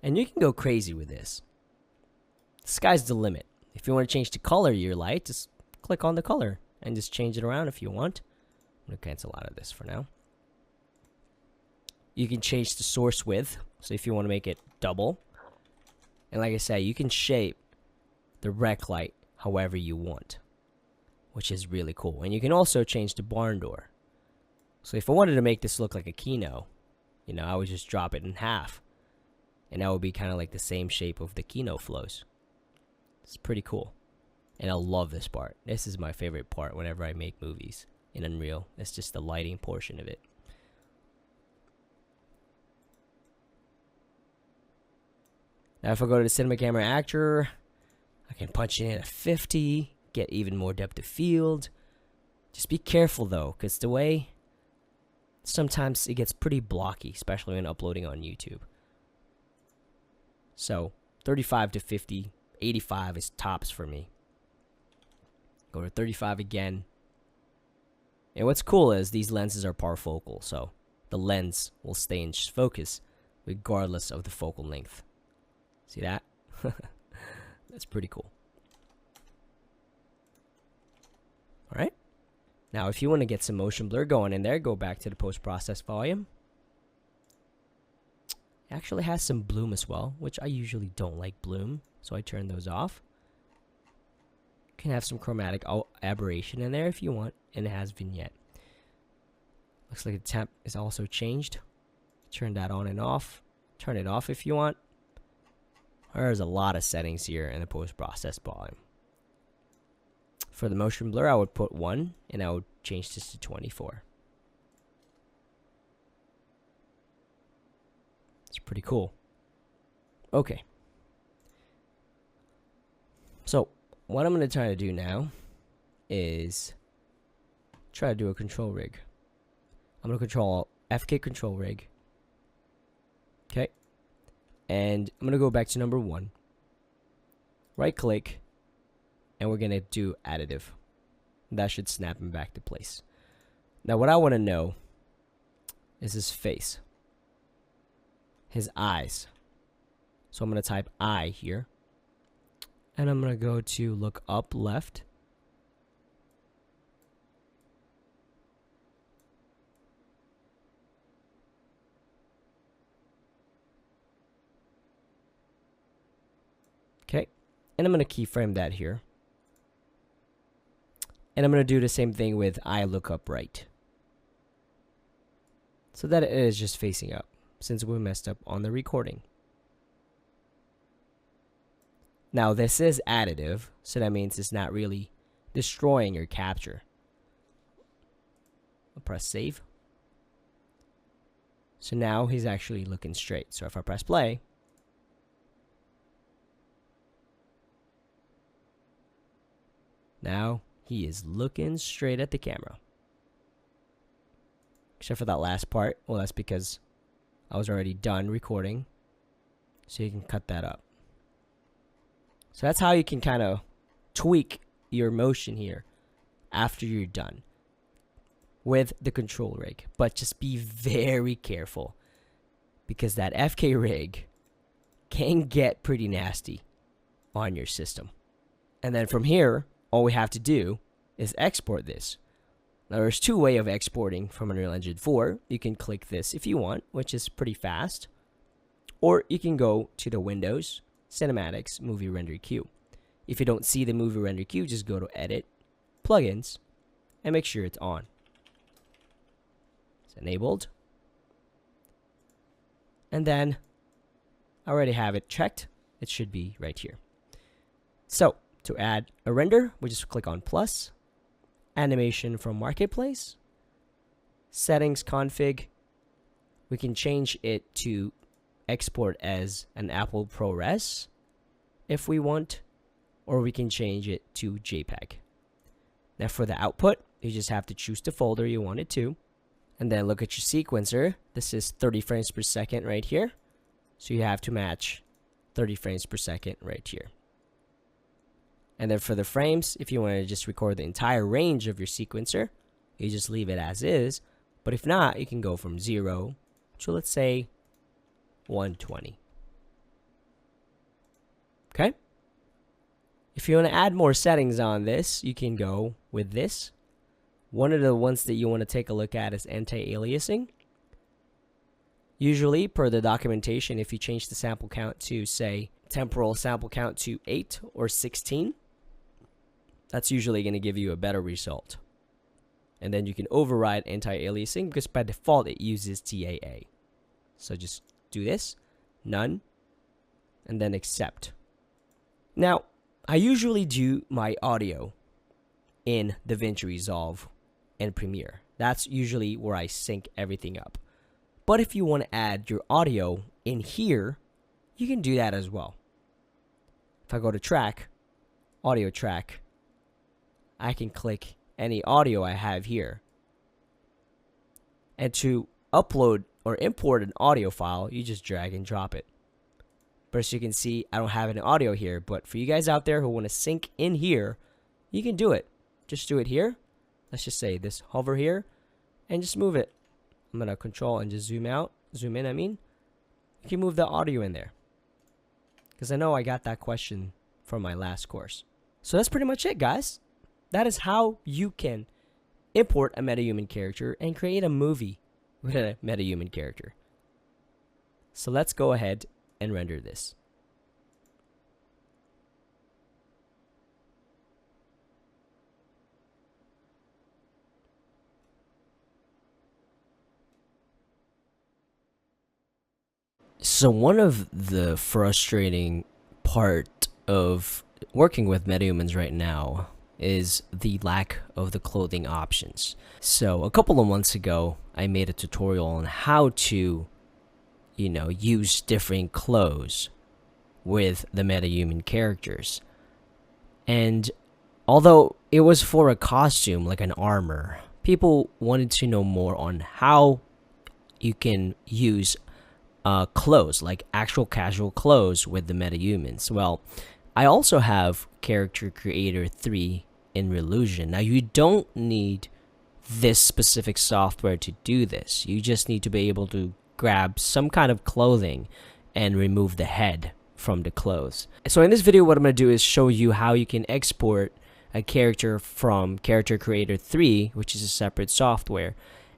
And you can go crazy with this. The sky's the limit. If you want to change the color of your light, just click on the color and just change it around if you want. I'm going to cancel out of this for now. You can change the source width. So if you want to make it double. And like I said, you can shape the rec light however you want, which is really cool. And you can also change the barn door. So if I wanted to make this look like a Kino, you know, I would just drop it in half. And that would be kind of like the same shape of the Kino flows. It's pretty cool. And I love this part. This is my favorite part whenever I make movies in Unreal. It's just the lighting portion of it. Now if I go to the Cinema Camera Actor, I can punch in at 50, get even more depth of field. Just be careful though, because the way sometimes it gets pretty blocky, especially when uploading on YouTube. So 35 to 50, 85 is tops for me. Go to 35 again. And what's cool is these lenses are parfocal, so the lens will stay in focus regardless of the focal length. See that? That's pretty cool. Alright. Now if you want to get some motion blur going in there, go back to the post-process volume. It actually has some bloom as well, which I usually don't like bloom, so I turn those off. You can have some chromatic aberration in there if you want, and it has vignette. Looks like the temp is also changed. Turn that on and off. Turn it off if you want. There's a lot of settings here in the post-process volume. For the motion blur, I would put 1, and I would change this to 24. It's pretty cool. Okay. So, what I'm going to try to do now is try to do a control rig. I'm going to control FK control rig. Okay. And I'm going to go back to number 1. Right click. And we're going to do additive. That should snap him back to place. Now what I want to know is his face. His eyes. So I'm going to type eye here. And I'm going to go to look up left. Okay. And I'm going to keyframe that here. And I'm going to do the same thing with eye lookup right, so that it is just facing up, since we messed up on the recording. Now this is additive, so that means it's not really destroying your capture. I'll press save. So now he's actually looking straight. So if I press play, now he is looking straight at the camera. Except for that last part. Well, that's because I was already done recording. So you can cut that up. So that's how you can kind of tweak your motion here after you're done with the control rig. But just be very careful, because that FK rig can get pretty nasty on your system. And then from here, all we have to do is export this. Now there's two ways of exporting from Unreal Engine 4. You can click this if you want, which is pretty fast. Or you can go to the Windows, Cinematics, Movie Render Queue. If you don't see the Movie Render Queue, just go to Edit, Plugins, and make sure it's on. It's enabled. And then I already have it checked. It should be right here. So to add a render, we just click on plus, animation from Marketplace, settings config. We can change it to export as an Apple ProRes if we want, or we can change it to JPEG. Now for the output, you just have to choose the folder you want it to, and then look at your sequencer. This is 30 frames per second right here, so you have to match 30 frames per second right here. And then for the frames, if you want to just record the entire range of your sequencer, you just leave it as is. But if not, you can go from 0 to, let's say, 120. Okay? If you want to add more settings on this, you can go with this. One of the ones that you want to take a look at is anti-aliasing. Usually, per the documentation, if you change the sample count to, say, temporal sample count to 8 or 16, that's usually going to give you a better result. And then you can override anti-aliasing, because by default it uses TAA. So just do this, none, and then accept. Now, I usually do my audio in DaVinci Resolve and Premiere. That's usually where I sync everything up. But if you want to add your audio in here, you can do that as well. If I go to track, audio track, I can click any audio I have here. And to upload or import an audio file, you just drag and drop it. But as you can see, I don't have any audio here, but for you guys out there who want to sync in here, you can do it. Just do it here. Let's just say this hover here, and just move it. I'm going to control and just zoom in, I mean. You can move the audio in there, because I know I got that question from my last course. So that's pretty much it, guys. That is how you can import a Metahuman character and create a movie with a Metahuman character. So let's go ahead and render this. So one of the frustrating part of working with Metahumans right now is the lack of the clothing options. So a couple of months ago, I made a tutorial on how to, use different clothes with the Metahuman characters. And although it was for a costume, like an armor, people wanted to know more on how you can use clothes, like actual casual clothes with the Metahumans. Well, I also have Character Creator 3 in Relusion. Now, you don't need this specific software to do this. You just need to be able to grab some kind of clothing and remove the head from the clothes. So in this video, what I'm going to do is show you how you can export a character from Character Creator 3, which is a separate software,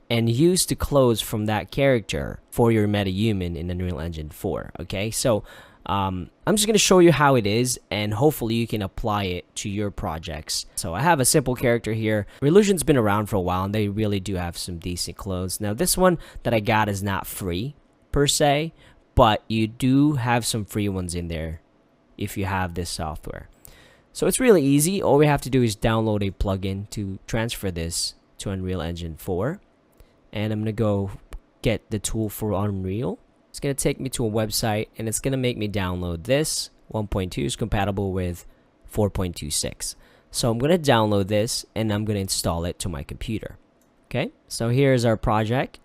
and use the clothes from that character for your Metahuman in Unreal Engine 4. Okay, so I'm just going to show you how it is, and hopefully you can apply it to your projects. So I have a simple character here. Relusion's been around for a while, and they really do have some decent clothes. Now this one that I got is not free per se, but you do have some free ones in there if you have this software. So it's really easy. All we have to do is download a plugin to transfer this to Unreal Engine 4. And I'm going to go get the tool for Unreal. It's going to take me to a website, and it's going to make me download this. 1.2 is compatible with 4.26. So I'm going to download this, and I'm going to install it to my computer. Okay, so here's our project.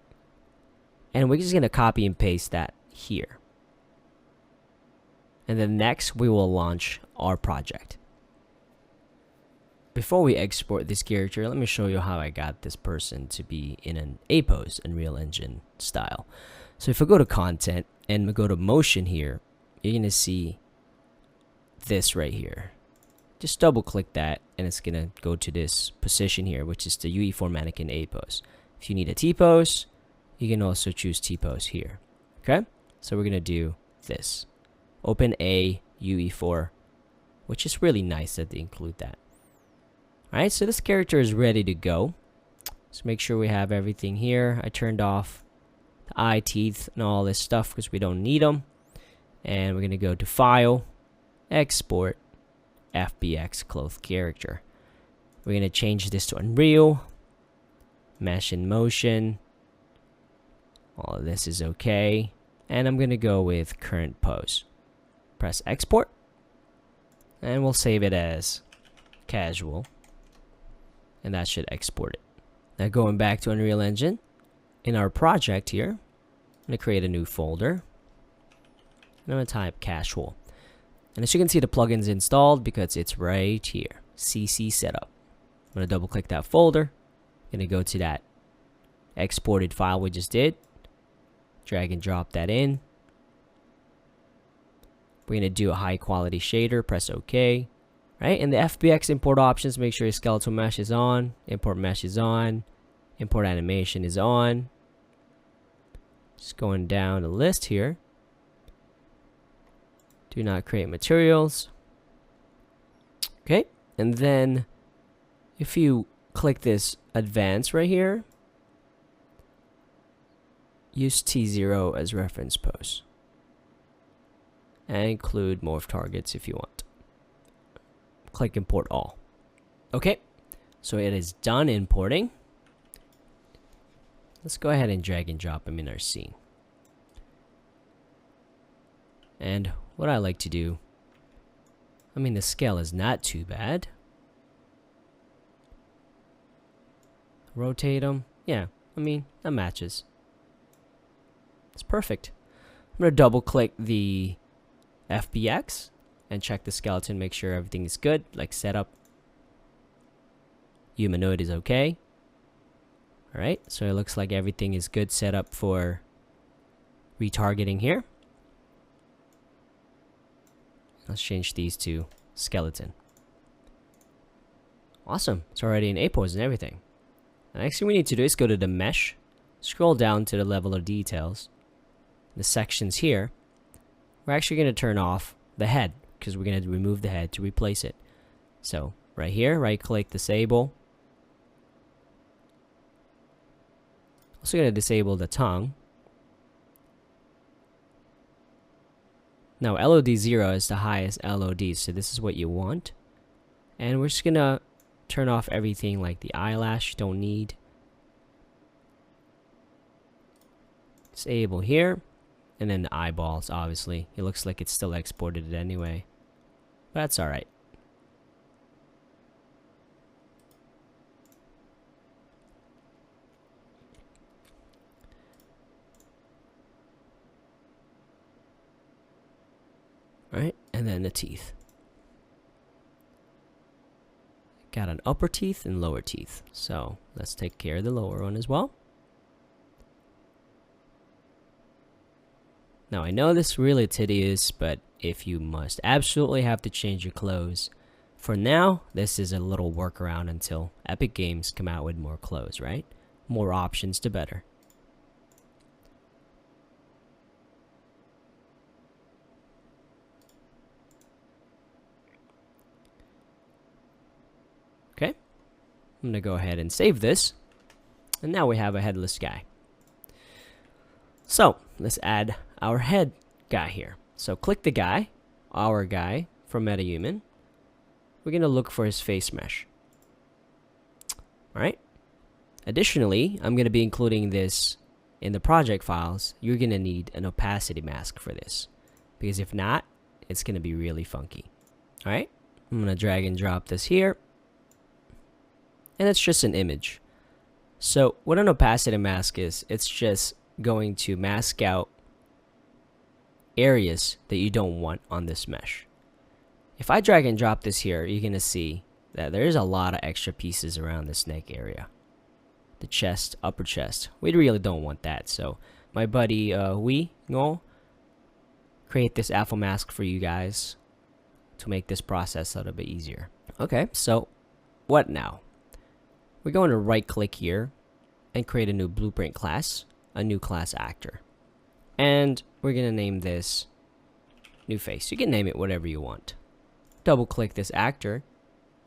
And we're just going to copy and paste that here. And then next, we will launch our project. Before we export this character, let me show you how I got this person to be in an A pose Unreal Engine style. So if I go to content and we go to motion here, you're going to see this right here. Just double click that and it's going to go to this position here, which is the UE4 mannequin A pose. If you need a T pose, you can also choose T pose here. Okay, so we're going to do this. Open A UE4, which is really nice that they include that. Alright, so this character is ready to go. So make sure we have everything here. I turned off the eye, teeth, and all this stuff because we don't need them. And we're going to go to File, Export, FBX Clothed Character. We're going to change this to Unreal, Mesh in Motion. All of this is okay. And I'm going to go with Current Pose. Press Export. And we'll save it as Casual. And that should export it. Now going back to Unreal Engine, in our project here, I'm going to create a new folder. And I'm going to type casual. And as you can see, the plugin's installed because it's right here, CC Setup. I'm going to double click that folder. I'm going to go to that exported file we just did. Drag and drop that in. We're going to do a high quality shader, press OK. Right, in the FBX import options, make sure your skeletal mesh is on, import mesh is on, import animation is on. Just going down the list here. Do not create materials. Okay, and then if you click this advanced right here, use T0 as reference pose. And include morph targets if you want. Click import all. Okay, so it is done importing. Let's go ahead and drag and drop them in our scene. And what I like to do, I mean the scale is not too bad. Rotate them. Yeah, I mean that matches. It's perfect. I'm going to double click the FBX and check the skeleton, make sure everything is good, like setup. Humanoid is okay. Alright, so it looks like everything is good set up for retargeting here. Let's change these to skeleton. Awesome, it's already in A pose and everything. The next thing we need to do is go to the mesh, scroll down to the level of details. The sections here, we're actually going to turn off the head, because we're going to remove the head to replace it. So right here, right click, disable. Also going to disable the tongue. Now LOD 0 is the highest LOD, so this is what you want. And we're just going to turn off everything like the eyelash, don't need. Disable here. And then the eyeballs, obviously. It looks like it's still exported it anyway. But that's alright. Alright, and then the teeth. Got an upper teeth and lower teeth. So let's take care of the lower one as well. Now I know this is really tedious, but if you must absolutely have to change your clothes, for now, this is a little workaround until Epic Games come out with more clothes, right? More options to better. I'm gonna go ahead and save this. And now we have a headless guy. So let's add our head guy here. So click the guy, our guy from Metahuman. We're gonna look for his face mesh. Alright. Additionally, I'm gonna be including this in the project files. You're gonna need an opacity mask for this, because if not, it's gonna be really funky. Alright. I'm gonna drag and drop this here. And it's just an image. So what an opacity mask is, it's just going to mask out areas that you don't want on this mesh. If I drag and drop this here, you're going to see that there is a lot of extra pieces around this neck area. The chest, upper chest. We really don't want that. So my buddy we Ngo create this alpha mask for you guys to make this process a little bit easier. Okay, so what now? We're going to right click here and create a new blueprint class, a new class actor. And we're going to name this new face. You can name it whatever you want. Double click this actor,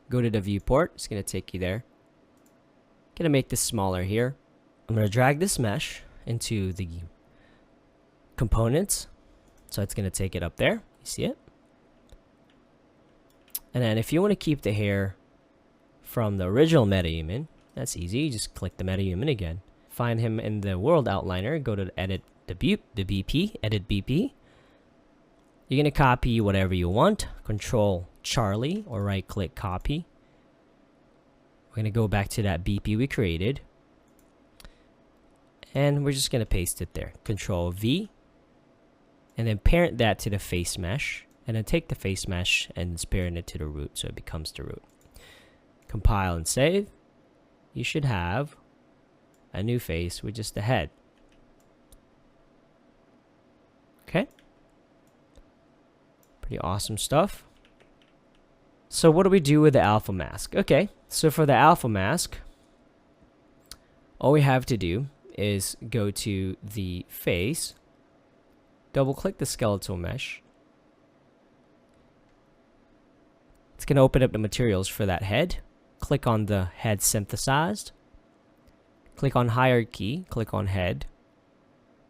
go to the viewport, it's going to take you there. Going to make this smaller here. I'm going to drag this mesh into the components. So it's going to take it up there. You see it? And then if you want to keep the hair from the original Metahuman, that's easy. You just click the Metahuman again. Find him in the world outliner. Go to edit the BP, edit BP. You're going to copy whatever you want. Control Charlie or right click copy. We're going to go back to that BP we created. And we're just going to paste it there. Control V. And then parent that to the face mesh. And then take the face mesh and parent it to the root so it becomes the root. Compile and save. You should have a new face with just the head. Okay. Pretty awesome stuff. So what do we do with the alpha mask? Okay, so for the alpha mask, all we have to do is go to the face, double click the skeletal mesh. It's going to open up the materials for that head. Click on the head synthesized. Click on hierarchy, click on head.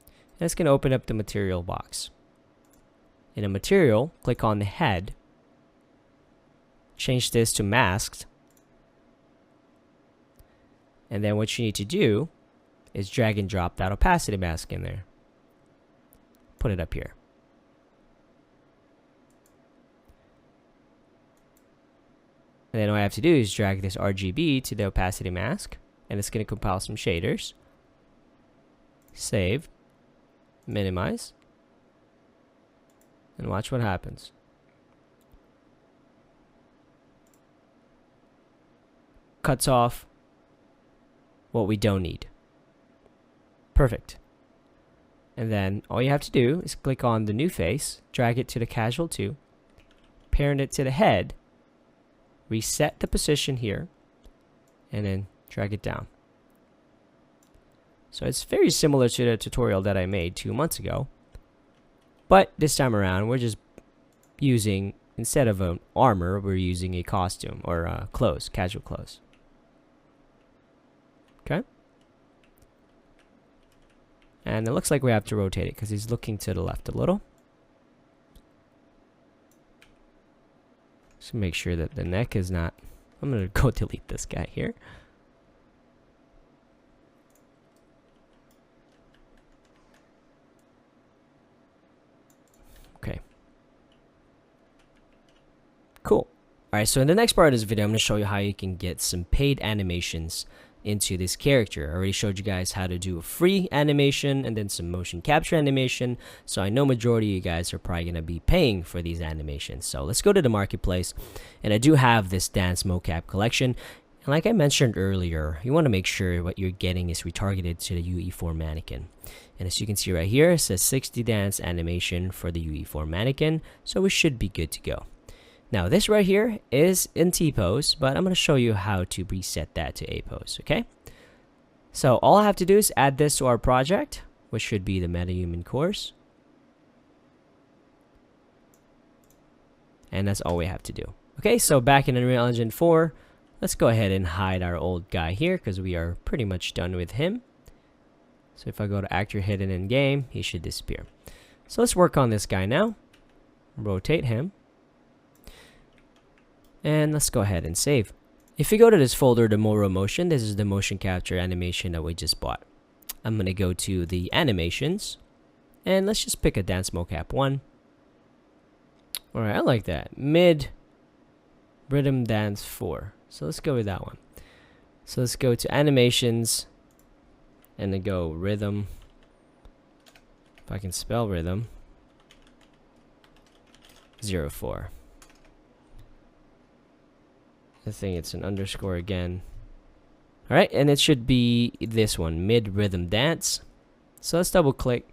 And it's going to open up the material box. In a material, click on the head. Change this to masked. And then what you need to do is drag and drop that opacity mask in there. Put it up here. And then all I have to do is drag this RGB to the opacity mask. And it's going to compile some shaders. Save. Minimize. And watch what happens. Cuts off what we don't need. Perfect. And then all you have to do is click on the new face, drag it to the casual 2, parent it to the head, reset the position here, and then drag it down. So it's very similar to the tutorial that I made 2 months ago. But this time around, we're just using, instead of an armor, we're using a costume or clothes, casual clothes. Okay. And it looks like we have to rotate it because he's looking to the left a little. Just make sure that the neck is not... I'm going to go delete this guy here. Okay. Cool. Alright, so in the next part of this video, I'm going to show you how you can get some paid animations into this character. I already showed you guys how to do a free animation and then some motion capture animation. So I know majority of you guys are probably going to be paying for these animations. So let's go to the marketplace. And I do have this dance mocap collection. And like I mentioned earlier, you want to make sure what you're getting is retargeted to the UE4 mannequin. And as you can see right here, it says 60 dance animation for the UE4 mannequin. So we should be good to go. Now this right here is in T-pose, but I'm going to show you how to reset that to A-pose, okay? So all I have to do is add this to our project, which should be the Metahuman course. And that's all we have to do. Okay, so back in Unreal Engine 4, Let's go ahead and hide our old guy here because we are pretty much done with him. So if I go to actor hidden in game, he should disappear. So let's work on this guy now. Rotate him. And let's go ahead and save. If you go to this folder, the Moro Motion, this is the motion capture animation that we just bought. I'm going to go to the animations. And let's just pick a dance mocap 1. Alright, I like that. Mid Rhythm Dance 4. So let's go with that one. So let's go to animations. And then go rhythm. If I can spell rhythm. 04. I think it's an underscore again. Alright, and it should be this one, Mid Rhythm Dance. So let's double click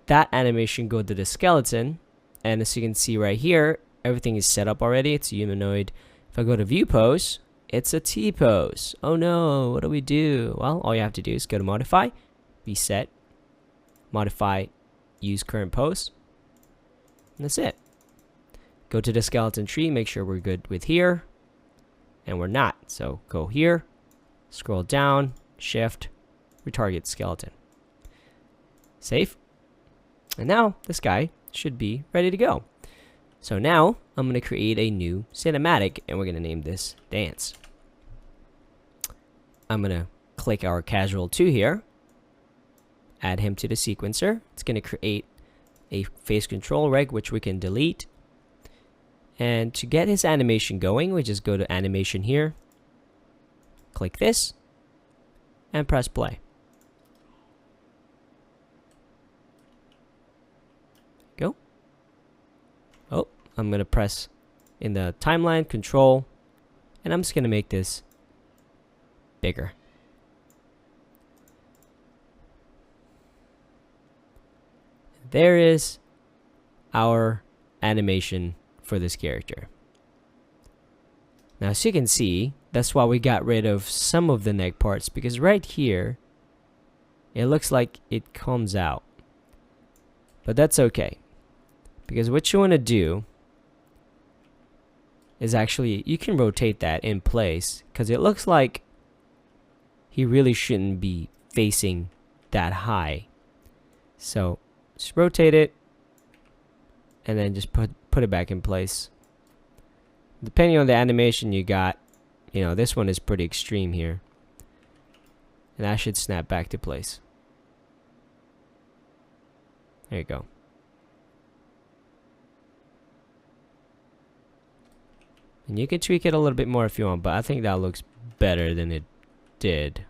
that animation, go to the skeleton. And as you can see right here, everything is set up already. It's a humanoid. If I go to view pose, it's a T pose. Oh no, what do we do? Well, all you have to do is go to modify, reset, modify, use current pose. And that's it. Go to the skeleton tree, make sure we're good with here. And we're not. So go here, scroll down, shift, retarget skeleton. Save. And now this guy should be ready to go. So now I'm going to create a new cinematic and we're going to name this dance. I'm going to click our casual 2 here, add him to the sequencer. It's going to create a face control reg which we can delete. And to get his animation going, we just go to animation here, click this, and press play. Go. Oh, I'm going to press in the timeline control, and I'm just going to make this bigger. There is our animation for this character. Now as you can see, that's why we got rid of some of the neck parts, because right here it looks like it comes out. But that's okay, because what you want to do is actually, you can rotate that in place, because it looks like he really shouldn't be facing that high. So just rotate it and then just put it back in place. Depending on the animation you got, you know, this one is pretty extreme here. And that should snap back to place. There you go. And you can tweak it a little bit more if you want, but I think that looks better than it did.